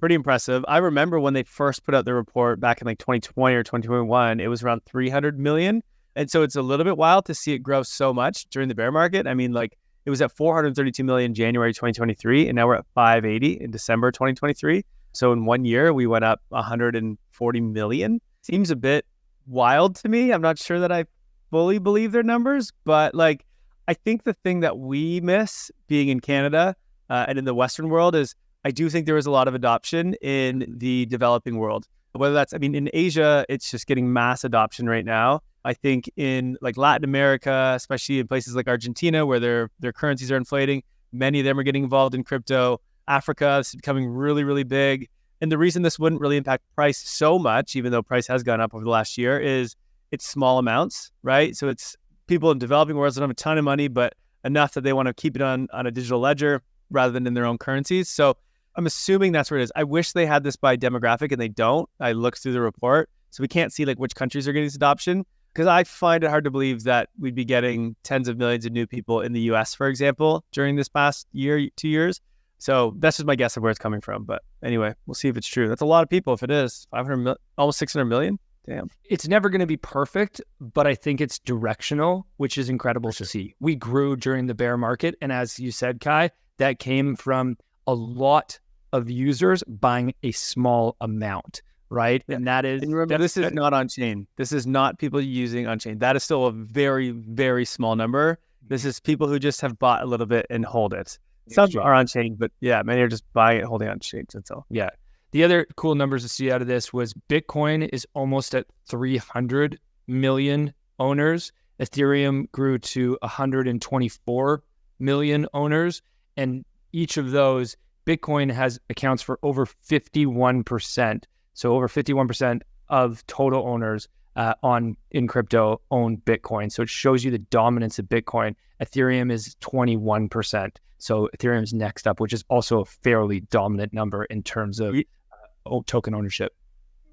pretty impressive. I remember when they first put out the report back in 2020 or 2021, it was around 300 million. And so it's a little bit wild to see it grow so much during the bear market. I mean, it was at 432 million January 2023, and now we're at 580 in December 2023. So in 1 year, we went up 140 million. Seems a bit wild to me. I'm not sure that I fully believe their numbers, but I think the thing that we miss being in Canada and in the Western world is I do think there is a lot of adoption in the developing world. Whether that's, I mean, in Asia, it's just getting mass adoption right now. I think in like Latin America, especially in places like Argentina, where their currencies are inflating, many of them are getting involved in crypto. Africa is becoming really, really big. And the reason this wouldn't really impact price so much, even though price has gone up over the last year, is it's small amounts, right? So it's people in developing worlds don't have a ton of money, but enough that they want to keep it on a digital ledger rather than in their own currencies. So I'm assuming that's where it is. I wish they had this by demographic, and they don't. I looked through the report, so we can't see like which countries are getting this adoption, because I find it hard to believe that we'd be getting tens of millions of new people in the US, for example, during this past year, 2 years. So that's just my guess of where it's coming from. But anyway, we'll see if it's true. That's a lot of people. If it is 500, almost 600 million. Damn. It's never going to be perfect, but I think it's directional, which is incredible to see. We grew during the bear market. And as you said, Kai, that came from a lot of users buying a small amount, right? And that is... And remember, this is not on-chain. This is not people using on-chain. That is still a very, very small number. This is people who just have bought a little bit and hold it. Some are on-chain, but yeah, many are just buying it, holding on-chain. That's all. Yeah. The other cool numbers to see out of this was Bitcoin is almost at 300 million owners. Ethereum grew to 124 million owners. And each of those, Bitcoin accounts for over 51%. So over 51% of total owners in crypto own Bitcoin. So it shows you the dominance of Bitcoin. Ethereum is 21%. So Ethereum's next up, which is also a fairly dominant number in terms of token ownership.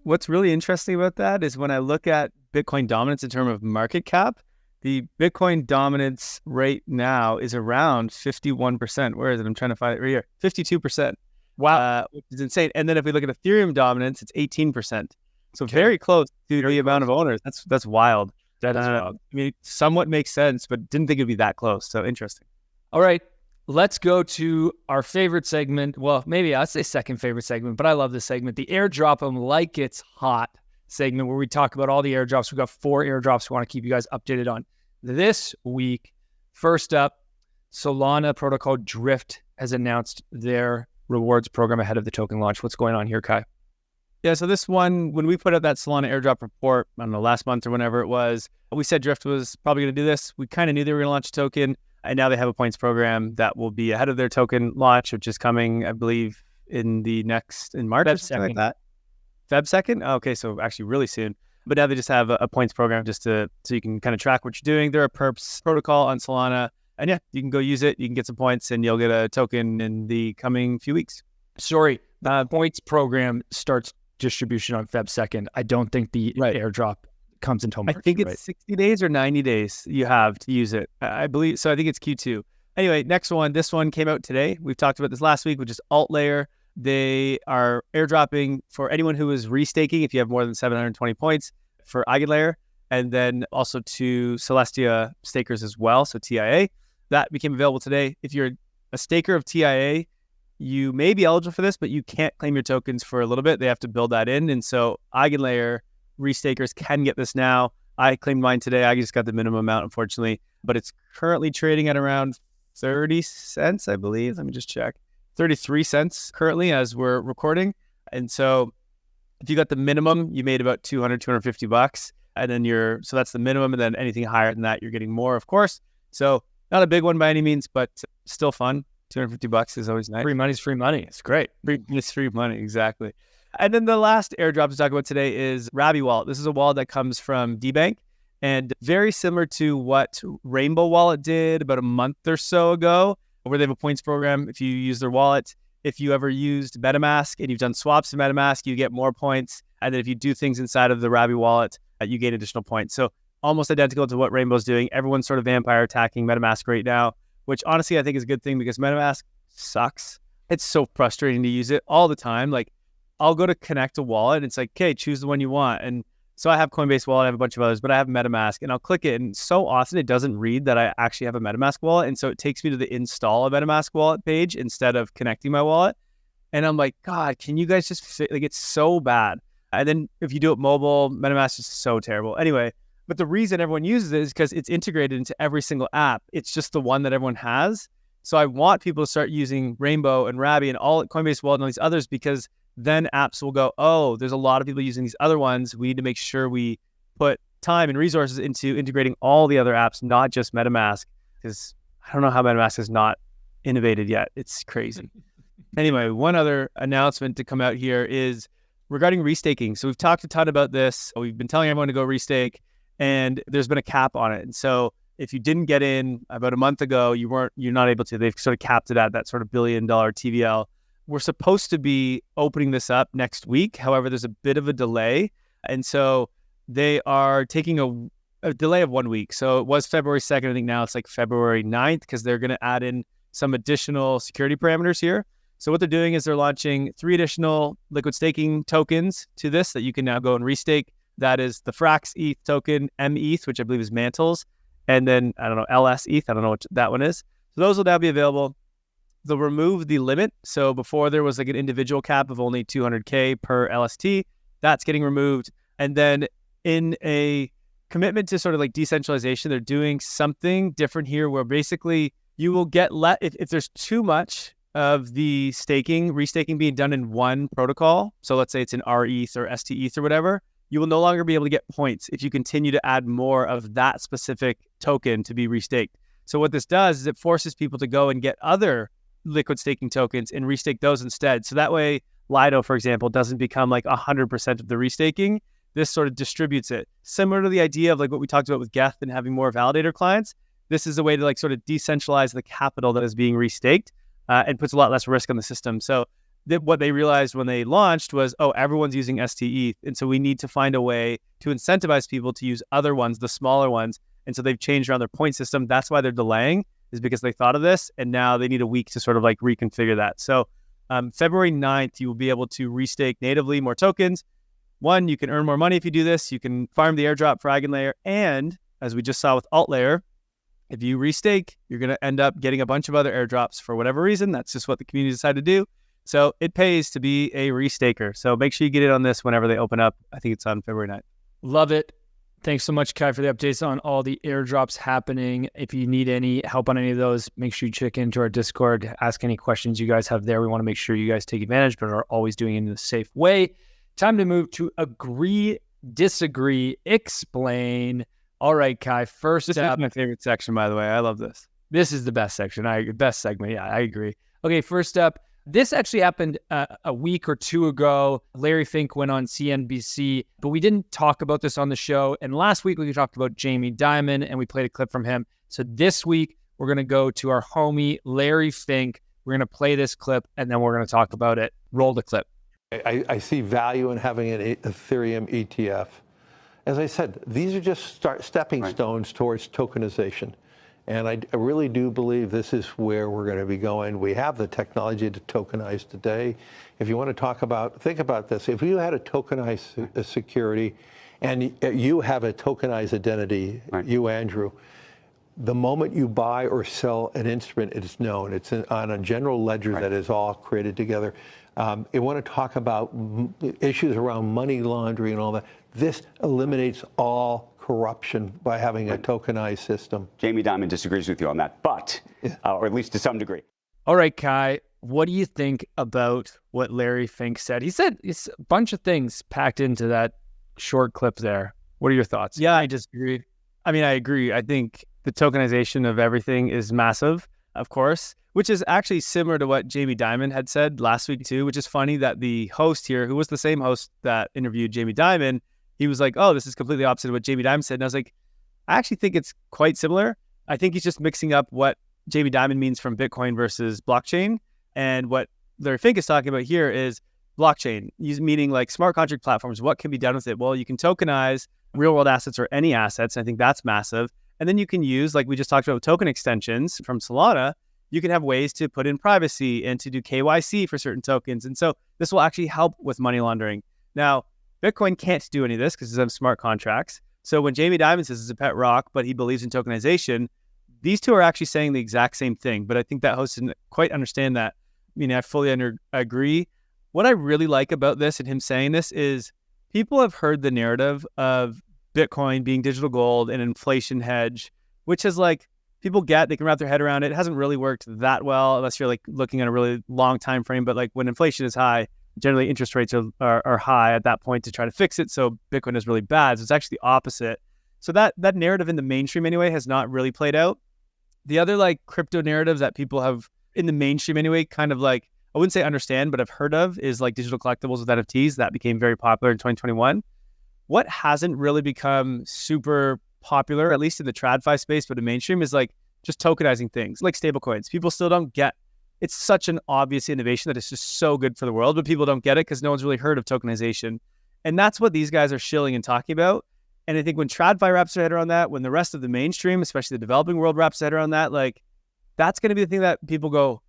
What's really interesting about that is when I look at Bitcoin dominance in terms of market cap, the Bitcoin dominance rate now is around 51%. Where is it? I'm trying to find it right here. 52%. Wow. Which is insane. And then if we look at Ethereum dominance, it's 18%. So very close to the amount of owners. That's wild. That is wild. I mean, somewhat makes sense, but didn't think it'd be that close. So interesting. All right. Let's go to our favorite segment. Well, maybe I'd say second favorite segment, but I love this segment, the Airdrop'em Like It's Hot segment, where we talk about all the airdrops. We've got 4 airdrops we want to keep you guys updated on this week. First up, Solana protocol Drift has announced their rewards program ahead of the token launch. What's going on here, Kai? Yeah, so this one, when we put out that Solana airdrop report, I don't know, last month or whenever it was, we said Drift was probably going to do this. We kind of knew they were going to launch a token. And now they have a points program that will be ahead of their token launch, which is coming, I believe, in March or something like that. Feb 2nd? Oh, okay, so actually really soon. But now they just have a points program just so you can kind of track what you're doing. They're a perps protocol on Solana. And yeah, you can go use it. You can get some points and you'll get a token in the coming few weeks. Sorry, the points program starts distribution on Feb 2nd. I don't think the airdrop comes until March. I think it's 60 days or 90 days you have to use it. I believe, so I think it's Q2. Anyway, next one. This one came out today. We've talked about this last week, which is AltLayer. They are airdropping for anyone who is restaking, if you have more than 720 points, for EigenLayer, and then also to Celestia stakers as well, so TIA. That became available today. If you're a staker of TIA, you may be eligible for this, but you can't claim your tokens for a little bit. They have to build that in. And so EigenLayer restakers can get this now. I claimed mine today. I just got the minimum amount, unfortunately, but it's currently trading at around 30 cents, I believe. Let me just check. 33 cents currently as we're recording. And so if you got the minimum, you made about 200, 250 bucks. And then so that's the minimum. And then anything higher than that, you're getting more, of course. So not a big one by any means, but still fun. 250 bucks is always nice. Free money's free money. It's great. It's free money. Exactly. And then the last airdrop to talk about today is Rarible Wallet. This is a wallet that comes from DBank and very similar to what Rainbow Wallet did about a month or so ago, where they have a points program. If you use their wallet, if you ever used MetaMask and you've done swaps in MetaMask, you get more points. And then if you do things inside of the Rarible Wallet, you gain additional points. So almost identical to what Rainbow's doing. Everyone's sort of vampire attacking MetaMask right now, which honestly I think is a good thing because MetaMask sucks. It's so frustrating to use it all the time. Like I'll go to connect a wallet and it's like, okay, choose the one you want. And so I have Coinbase wallet, I have a bunch of others, but I have MetaMask and I'll click it. And so often it doesn't read that I actually have a MetaMask wallet. And so it takes me to the install a MetaMask wallet page instead of connecting my wallet. And I'm like, God, can you guys just like, it's so bad. And then if you do it mobile, MetaMask is so terrible. Anyway, but the reason everyone uses it is because it's integrated into every single app. It's just the one that everyone has. So I want people to start using Rainbow and Rarible and all Coinbase Wallet and all these others, because then apps will go, oh, there's a lot of people using these other ones. We need to make sure we put time and resources into integrating all the other apps, not just MetaMask, because I don't know how MetaMask has not innovated yet. It's crazy. Anyway, one other announcement to come out here is regarding restaking. So we've talked a ton about this. We've been telling everyone to go restake, and there's been a cap on it. And so if you didn't get in about a month ago, you're not able to. They've sort of capped it at that sort of $1 billion TVL. We're supposed to be opening this up next week. However, there's a bit of a delay. And so they are taking a delay of 1 week. So it was February 2nd. I think now it's like February 9th, because they're going to add in some additional security parameters here. So what they're doing is they're launching 3 additional liquid staking tokens to this that you can now go and restake. That is the Frax ETH token, METH, which I believe is Mantles, and then, I don't know, LS ETH. I don't know what that one is. So those will now be available. They'll remove the limit. So before there was like an individual cap of only 200K per LST. That's getting removed. And then in a commitment to sort of like decentralization, they're doing something different here, where basically you will get if there's too much of the restaking being done in one protocol. So let's say it's in RETH or STETH or whatever, you will no longer be able to get points if you continue to add more of that specific token to be restaked. So what this does is it forces people to go and get other liquid staking tokens and restake those instead. So that way, Lido, for example, doesn't become like 100% of the restaking. This sort of distributes it. Similar to the idea of like what we talked about with GETH and having more validator clients, this is a way to like sort of decentralize the capital that is being restaked and puts a lot less risk on the system. So what they realized when they launched was, oh, everyone's using STETH. And so we need to find a way to incentivize people to use other ones, the smaller ones. And so they've changed around their point system. That's why they're delaying, is because they thought of this. And now they need a week to sort of like reconfigure that. So February 9th, you will be able to restake natively more tokens. One, you can earn more money if you do this. You can farm the airdrop for Eigenlayer. And as we just saw with AltLayer, if you restake, you're going to end up getting a bunch of other airdrops for whatever reason. That's just what the community decided to do. So it pays to be a restaker. So make sure you get in on this whenever they open up. I think it's on February 9th. Love it. Thanks so much, Kai, for the updates on all the airdrops happening. If you need any help on any of those, make sure you check into our Discord, ask any questions you guys have there. We want to make sure you guys take advantage, but are always doing it in a safe way. Time to move to agree, disagree, explain. All right, Kai, this is my favorite section, by the way. I love this. This is the best section. Best segment. Yeah, I agree. Okay, first up, this actually happened a week or two ago. Larry Fink went on CNBC, but we didn't talk about this on the show. And last week, we talked about Jamie Dimon, and we played a clip from him. So this week, we're going to go to our homie, Larry Fink. We're going to play this clip, and then we're going to talk about it. Roll the clip. I see value in having an Ethereum ETF. As I said, these are just stepping stones towards tokenization. And I really do believe this is where we're going to be going. We have the technology to tokenize today. If you want to think about this. If you had a tokenized security and you have a tokenized identity, you, Andrew, the moment you buy or sell an instrument, it is known. It's on a general ledger that is all created together. You want to talk about issues around money laundering and all that. This eliminates all corruption by having a tokenized system. Jamie Dimon disagrees with you on that, but, or at least to some degree. All right, Kai, what do you think about what Larry Fink said? He said it's a bunch of things packed into that short clip there. What are your thoughts? Yeah, I disagree. I mean, I agree. I think the tokenization of everything is massive, of course, which is actually similar to what Jamie Dimon had said last week too, which is funny that the host here, who was the same host that interviewed Jamie Dimon, he was like, oh, this is completely opposite of what Jamie Dimon said. And I was like, I actually think it's quite similar. I think he's just mixing up what Jamie Dimon means from Bitcoin versus blockchain. And what Larry Fink is talking about here is blockchain, meaning like smart contract platforms. What can be done with it? Well, you can tokenize real world assets or any assets. I think that's massive. And then you can use, like we just talked about with token extensions from Solana, you can have ways to put in privacy and to do KYC for certain tokens. And so this will actually help with money laundering. Now, Bitcoin can't do any of this because it's on smart contracts. So when Jamie Dimon says it's a pet rock, but he believes in tokenization, these two are actually saying the exact same thing. But I think that host didn't quite understand that. I mean, I fully agree. What I really like about this and him saying this is people have heard the narrative of Bitcoin being digital gold and inflation hedge, which has like people get, they can wrap their head around it. It hasn't really worked that well unless you're like looking at a really long time frame. But like when inflation is high, generally interest rates are high at that point to try to fix it. So Bitcoin is really bad. So it's actually the opposite. So that narrative in the mainstream anyway has not really played out. The other like crypto narrative that people have in the mainstream anyway, kind of like, I wouldn't say understand, but I've heard of is like digital collectibles with NFTs. That became very popular in 2021. What hasn't really become super popular, at least in the TradFi space, but the mainstream, is like just tokenizing things like stablecoins. People still don't get, it's such an obvious innovation that it's just so good for the world, but people don't get it because no one's really heard of tokenization. And that's what these guys are shilling and talking about. And I think when TradFi wraps their head around that, when the rest of the mainstream, especially the developing world, wraps their head around that, like that's going to be the thing that people go,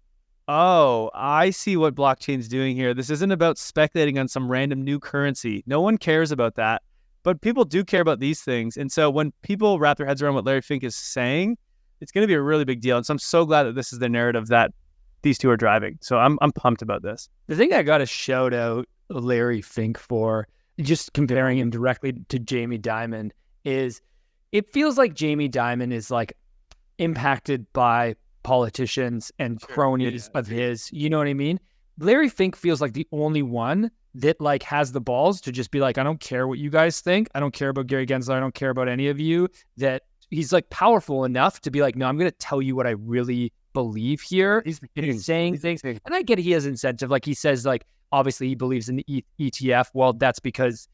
oh, I see what blockchain's doing here. This isn't about speculating on some random new currency. No one cares about that, but people do care about these things. And so when people wrap their heads around what Larry Fink is saying, it's going to be a really big deal. And so I'm so glad that this is the narrative that these two are driving. So I'm pumped about this. The thing I got to shout out Larry Fink for, just comparing him directly to Jamie Dimon, is it feels like Jamie Dimon is like impacted by politicians and cronies of his, you know what I mean? Larry Fink feels like the only one that like has the balls to just be like, I don't care what you guys think. I don't care about Gary Gensler. I don't care about any of you. That he's like powerful enough to be like, no, I'm going to tell you what I really believe here. He's saying things. And I get he has incentive. Like he says, like, obviously he believes in the ETF. Well, that's because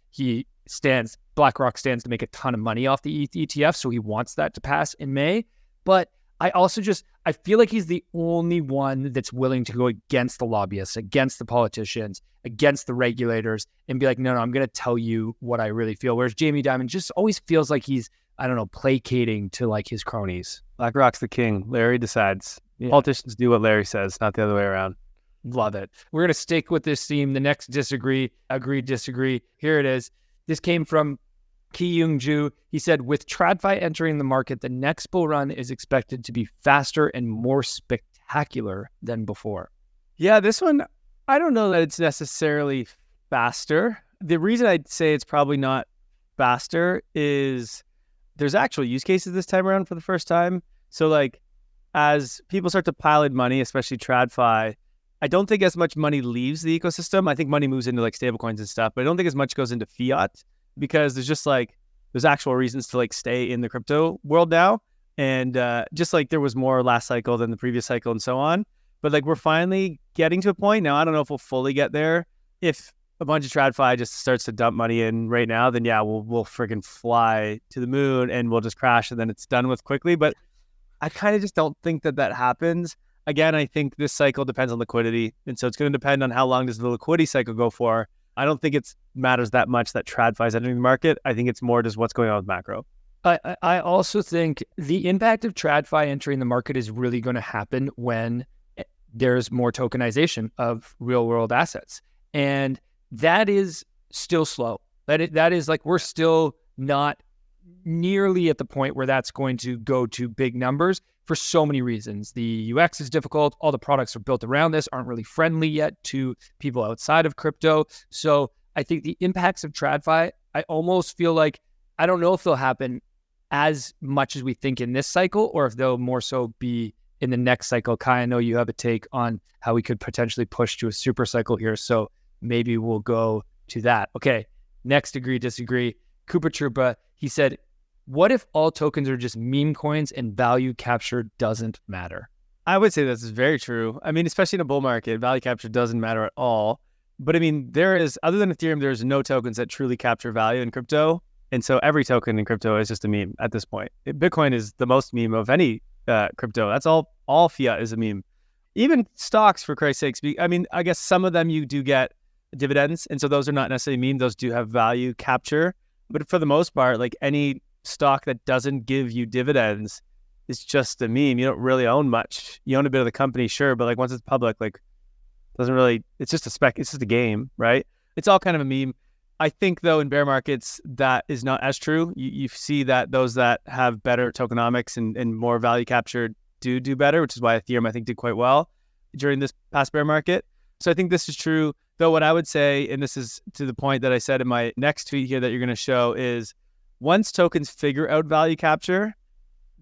BlackRock stands to make a ton of money off the ETF. So he wants that to pass in May. But I also I feel like he's the only one that's willing to go against the lobbyists, against the politicians, against the regulators, and be like, no, I'm going to tell you what I really feel. Whereas Jamie Dimon just always feels like he's, I don't know, placating to like his cronies. BlackRock's the king. Larry decides. Yeah. Politicians do what Larry says, not the other way around. Love it. We're going to stick with this theme. The next disagree. Here it is. This came from Ki-Young Ju. He said, with TradFi entering the market, the next bull run is expected to be faster and more spectacular than before. Yeah, this one, I don't know that it's necessarily faster. The reason I'd say it's probably not faster is there's actual use cases this time around for the first time. So like as people start to pile in money, especially TradFi, I don't think as much money leaves the ecosystem. I think money moves into like stablecoins and stuff, but I don't think as much goes into fiat because there's actual reasons to like stay in the crypto world now. And just like there was more last cycle than the previous cycle and so on. But like we're finally getting to a point now. I don't know if we'll fully get there. If a bunch of TradFi just starts to dump money in right now, then yeah, we'll friggin' fly to the moon and we'll just crash and then it's done with quickly. But I kind of just don't think that happens. Again, I think this cycle depends on liquidity. And so it's going to depend on how long does the liquidity cycle go for. I don't think it matters that much that TradFi is entering the market. I think it's more just what's going on with macro. I also think the impact of TradFi entering the market is really going to happen when there's more tokenization of real world assets. And that is still slow. That is like, we're still not nearly at the point where that's going to go to big numbers for so many reasons. The UX is difficult. All the products are built around this aren't really friendly yet to people outside of crypto. So I think the impacts of TradFi, I almost feel like, I don't know if they'll happen as much as we think in this cycle, or if they'll more so be in the next cycle. Kai, I know you have a take on how we could potentially push to a super cycle here. So maybe we'll go to that. Okay, next agree, disagree. Koopa Troopa, he said, what if all tokens are just meme coins and value capture doesn't matter? I would say this is very true. I mean, especially in a bull market, value capture doesn't matter at all. But I mean, there is, other than Ethereum, there's no tokens that truly capture value in crypto. And so every token in crypto is just a meme at this point. Bitcoin is the most meme of any crypto. That's all fiat is a meme. Even stocks, for Christ's sakes. I mean, I guess some of them you do get dividends. And so those are not necessarily meme. Those do have value capture. But for the most part, like any stock that doesn't give you dividends is just a meme. You don't really own much. You own a bit of the company, sure. But like once it's public, like doesn't really, it's just it's just a game, right? It's all kind of a meme. I think, though, in bear markets, that is not as true. You see that those that have better tokenomics and more value capture do better, which is why Ethereum, I think, did quite well during this past bear market. So I think this is true. Though what I would say, and this is to the point that I said in my next tweet here that you're going to show, is once tokens figure out value capture,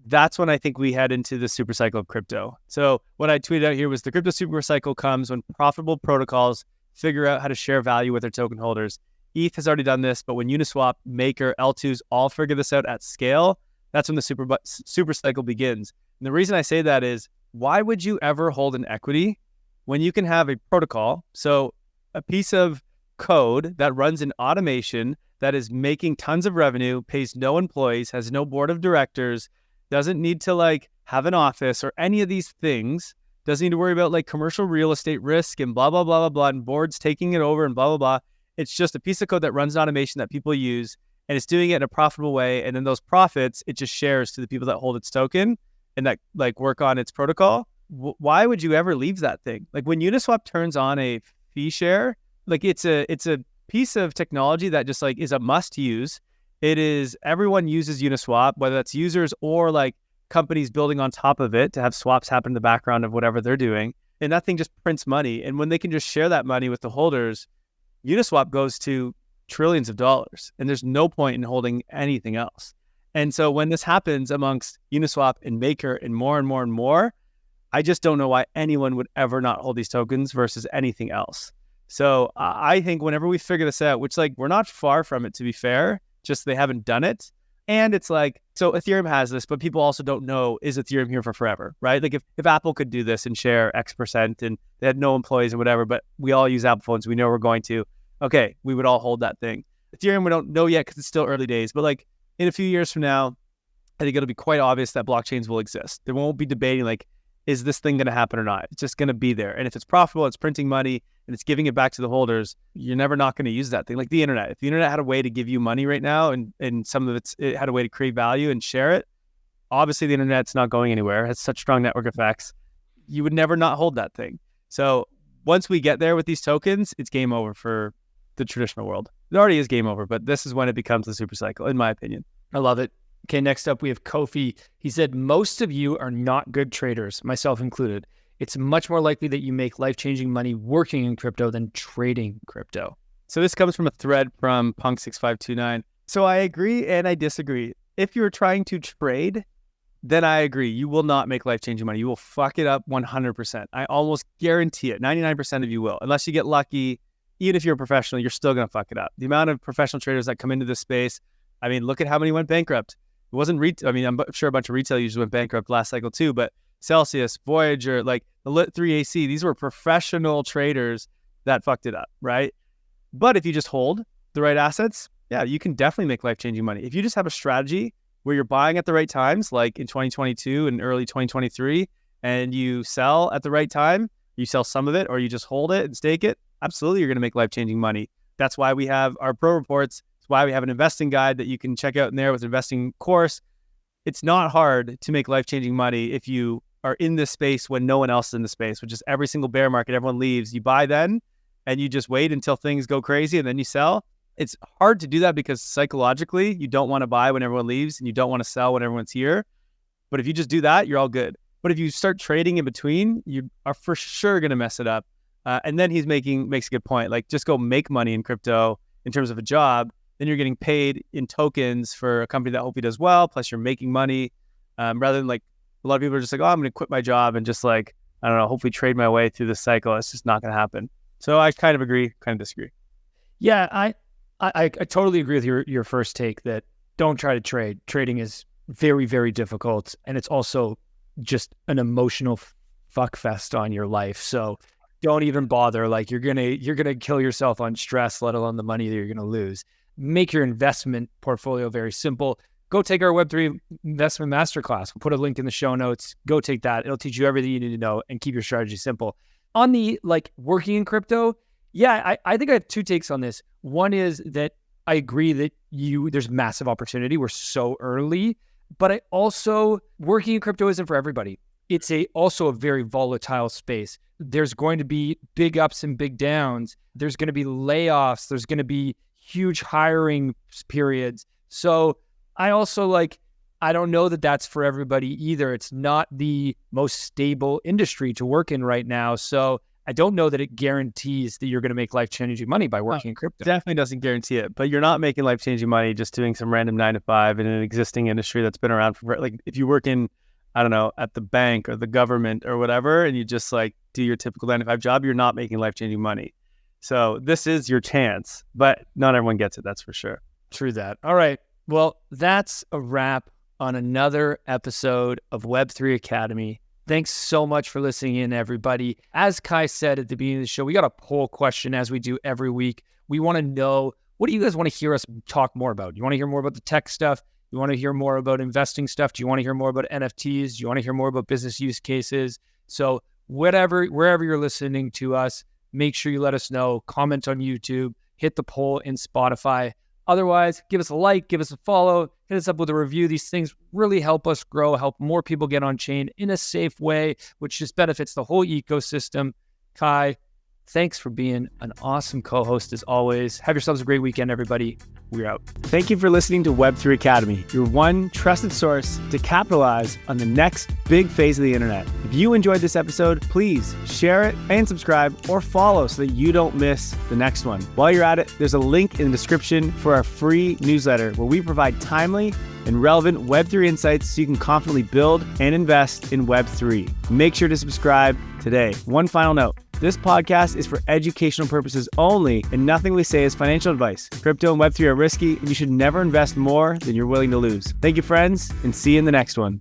that's when I think we head into the super cycle of crypto. So what I tweeted out here was the crypto super cycle comes when profitable protocols figure out how to share value with their token holders. ETH has already done this, but when Uniswap, Maker, L2s all figure this out at scale, that's when the super cycle begins. And the reason I say that is, why would you ever hold an equity when you can have a protocol, so a piece of code that runs in automation that is making tons of revenue, pays no employees, has no board of directors, doesn't need to like have an office or any of these things, doesn't need to worry about like commercial real estate risk and blah, blah, blah, blah, blah, and boards taking it over and blah, blah, blah. It's just a piece of code that runs in automation that people use, and it's doing it in a profitable way. And then those profits, it just shares to the people that hold its token and that like work on its protocol. Why would you ever leave that thing? Like when Uniswap turns on a fee share, like it's a piece of technology that just like is a must use. It is, everyone uses Uniswap, whether that's users or like companies building on top of it to have swaps happen in the background of whatever they're doing. And that thing just prints money. And when they can just share that money with the holders, Uniswap goes to trillions of dollars, and there's no point in holding anything else. And so when this happens amongst Uniswap and Maker and more and more and more, I just don't know why anyone would ever not hold these tokens versus anything else. So I think whenever we figure this out, which like we're not far from it, to be fair, just they haven't done it. And it's like, so Ethereum has this, but people also don't know, is Ethereum here for forever, right? Like if Apple could do this and share X% and they had no employees and whatever, but we all use Apple phones, we know we're going to, okay, we would all hold that thing. Ethereum, we don't know yet because it's still early days, but like in a few years from now, I think it'll be quite obvious that blockchains will exist. There won't be debating like, is this thing going to happen or not? It's just going to be there. And if it's profitable, it's printing money and it's giving it back to the holders, you're never not going to use that thing. Like the internet, if the internet had a way to give you money right now and some of it had a way to create value and share it, obviously the internet's not going anywhere. It has such strong network effects. You would never not hold that thing. So once we get there with these tokens, it's game over for the traditional world. It already is game over, but this is when it becomes the super cycle, in my opinion. I love it. Okay, next up we have Kofi. He said, most of you are not good traders, myself included. It's much more likely that you make life-changing money working in crypto than trading crypto. So this comes from a thread from Punk6529. So I agree and I disagree. If you're trying to trade, then I agree. You will not make life-changing money. You will fuck it up 100%. I almost guarantee it. 99% of you will. Unless you get lucky, even if you're a professional, you're still going to fuck it up. The amount of professional traders that come into this space, I mean, look at how many went bankrupt. It wasn't I mean, I'm sure a bunch of retail users went bankrupt last cycle too, but Celsius, Voyager, like the Lit3AC, these were professional traders that fucked it up, right? But if you just hold the right assets, yeah, you can definitely make life-changing money. If you just have a strategy where you're buying at the right times, like in 2022 and early 2023, and you sell at the right time, you sell some of it or you just hold it and stake it, absolutely you're going to make life-changing money. That's why we have our pro reports. It's why we have an investing guide that you can check out in there with an investing course. It's not hard to make life-changing money if you are in this space when no one else is in the space, which is every single bear market, everyone leaves. You buy then, and you just wait until things go crazy, and then you sell. It's hard to do that because psychologically, you don't want to buy when everyone leaves, and you don't want to sell when everyone's here. But if you just do that, you're all good. But if you start trading in between, you are for sure going to mess it up. And then makes a good point. Like, just go make money in crypto in terms of a job. Then you're getting paid in tokens for a company that hopefully does well. Plus, you're making money rather than like a lot of people are just like, oh, I'm going to quit my job and just like, I don't know, hopefully trade my way through this cycle. It's just not going to happen. So I kind of agree, kind of disagree. Yeah, I totally agree with your first take that don't try to trade. Trading is very, very difficult. And it's also just an emotional fuck fest on your life. So don't even bother. Like you're gonna kill yourself on stress, let alone the money that you're gonna lose. Make your investment portfolio very simple. Go take our Web3 investment masterclass. We'll put a link in the show notes. Go take that. It'll teach you everything you need to know and keep your strategy simple. On the like working in crypto, yeah, I think I have two takes on this. One is that I agree that there's massive opportunity. We're so early, but I also, working in crypto isn't for everybody. It's also a very volatile space. There's going to be big ups and big downs. There's going to be layoffs. There's going to be huge hiring periods. So I also I don't know that that's for everybody either. It's not the most stable industry to work in right now. So I don't know that it guarantees that you're going to make life-changing money by working in crypto. Definitely doesn't guarantee it, but you're not making life-changing money just doing some random 9 to 5 in an existing industry that's been around for, like, if you work in, I don't know, at the bank or the government or whatever, and you just like do your typical 9 to 5 job, you're not making life-changing money. So this is your chance, but not everyone gets it, that's for sure. True that. All right. Well, that's a wrap on another episode of Web3 Academy. Thanks so much for listening in, everybody. As Kai said at the beginning of the show, we got a poll question as we do every week. We want to know, what do you guys want to hear us talk more about? You want to hear more about the tech stuff? You want to hear more about investing stuff? Do you want to hear more about NFTs? Do you want to hear more about business use cases? So wherever you're listening to us, make sure you let us know. Comment on YouTube, hit the poll in Spotify. Otherwise, give us a like, give us a follow, hit us up with a review. These things really help us grow, help more people get on chain in a safe way, which just benefits the whole ecosystem. Kai, thanks for being an awesome co-host as always. Have yourselves a great weekend, everybody. We're out. Thank you for listening to Web3 Academy, your one trusted source to capitalize on the next big phase of the internet. If you enjoyed this episode, please share it and subscribe or follow so that you don't miss the next one. While you're at it, there's a link in the description for our free newsletter where we provide timely and relevant Web3 insights so you can confidently build and invest in Web3. Make sure to subscribe today. One final note. This podcast is for educational purposes only, and nothing we say is financial advice. Crypto and Web3 are risky, and you should never invest more than you're willing to lose. Thank you, friends, and see you in the next one.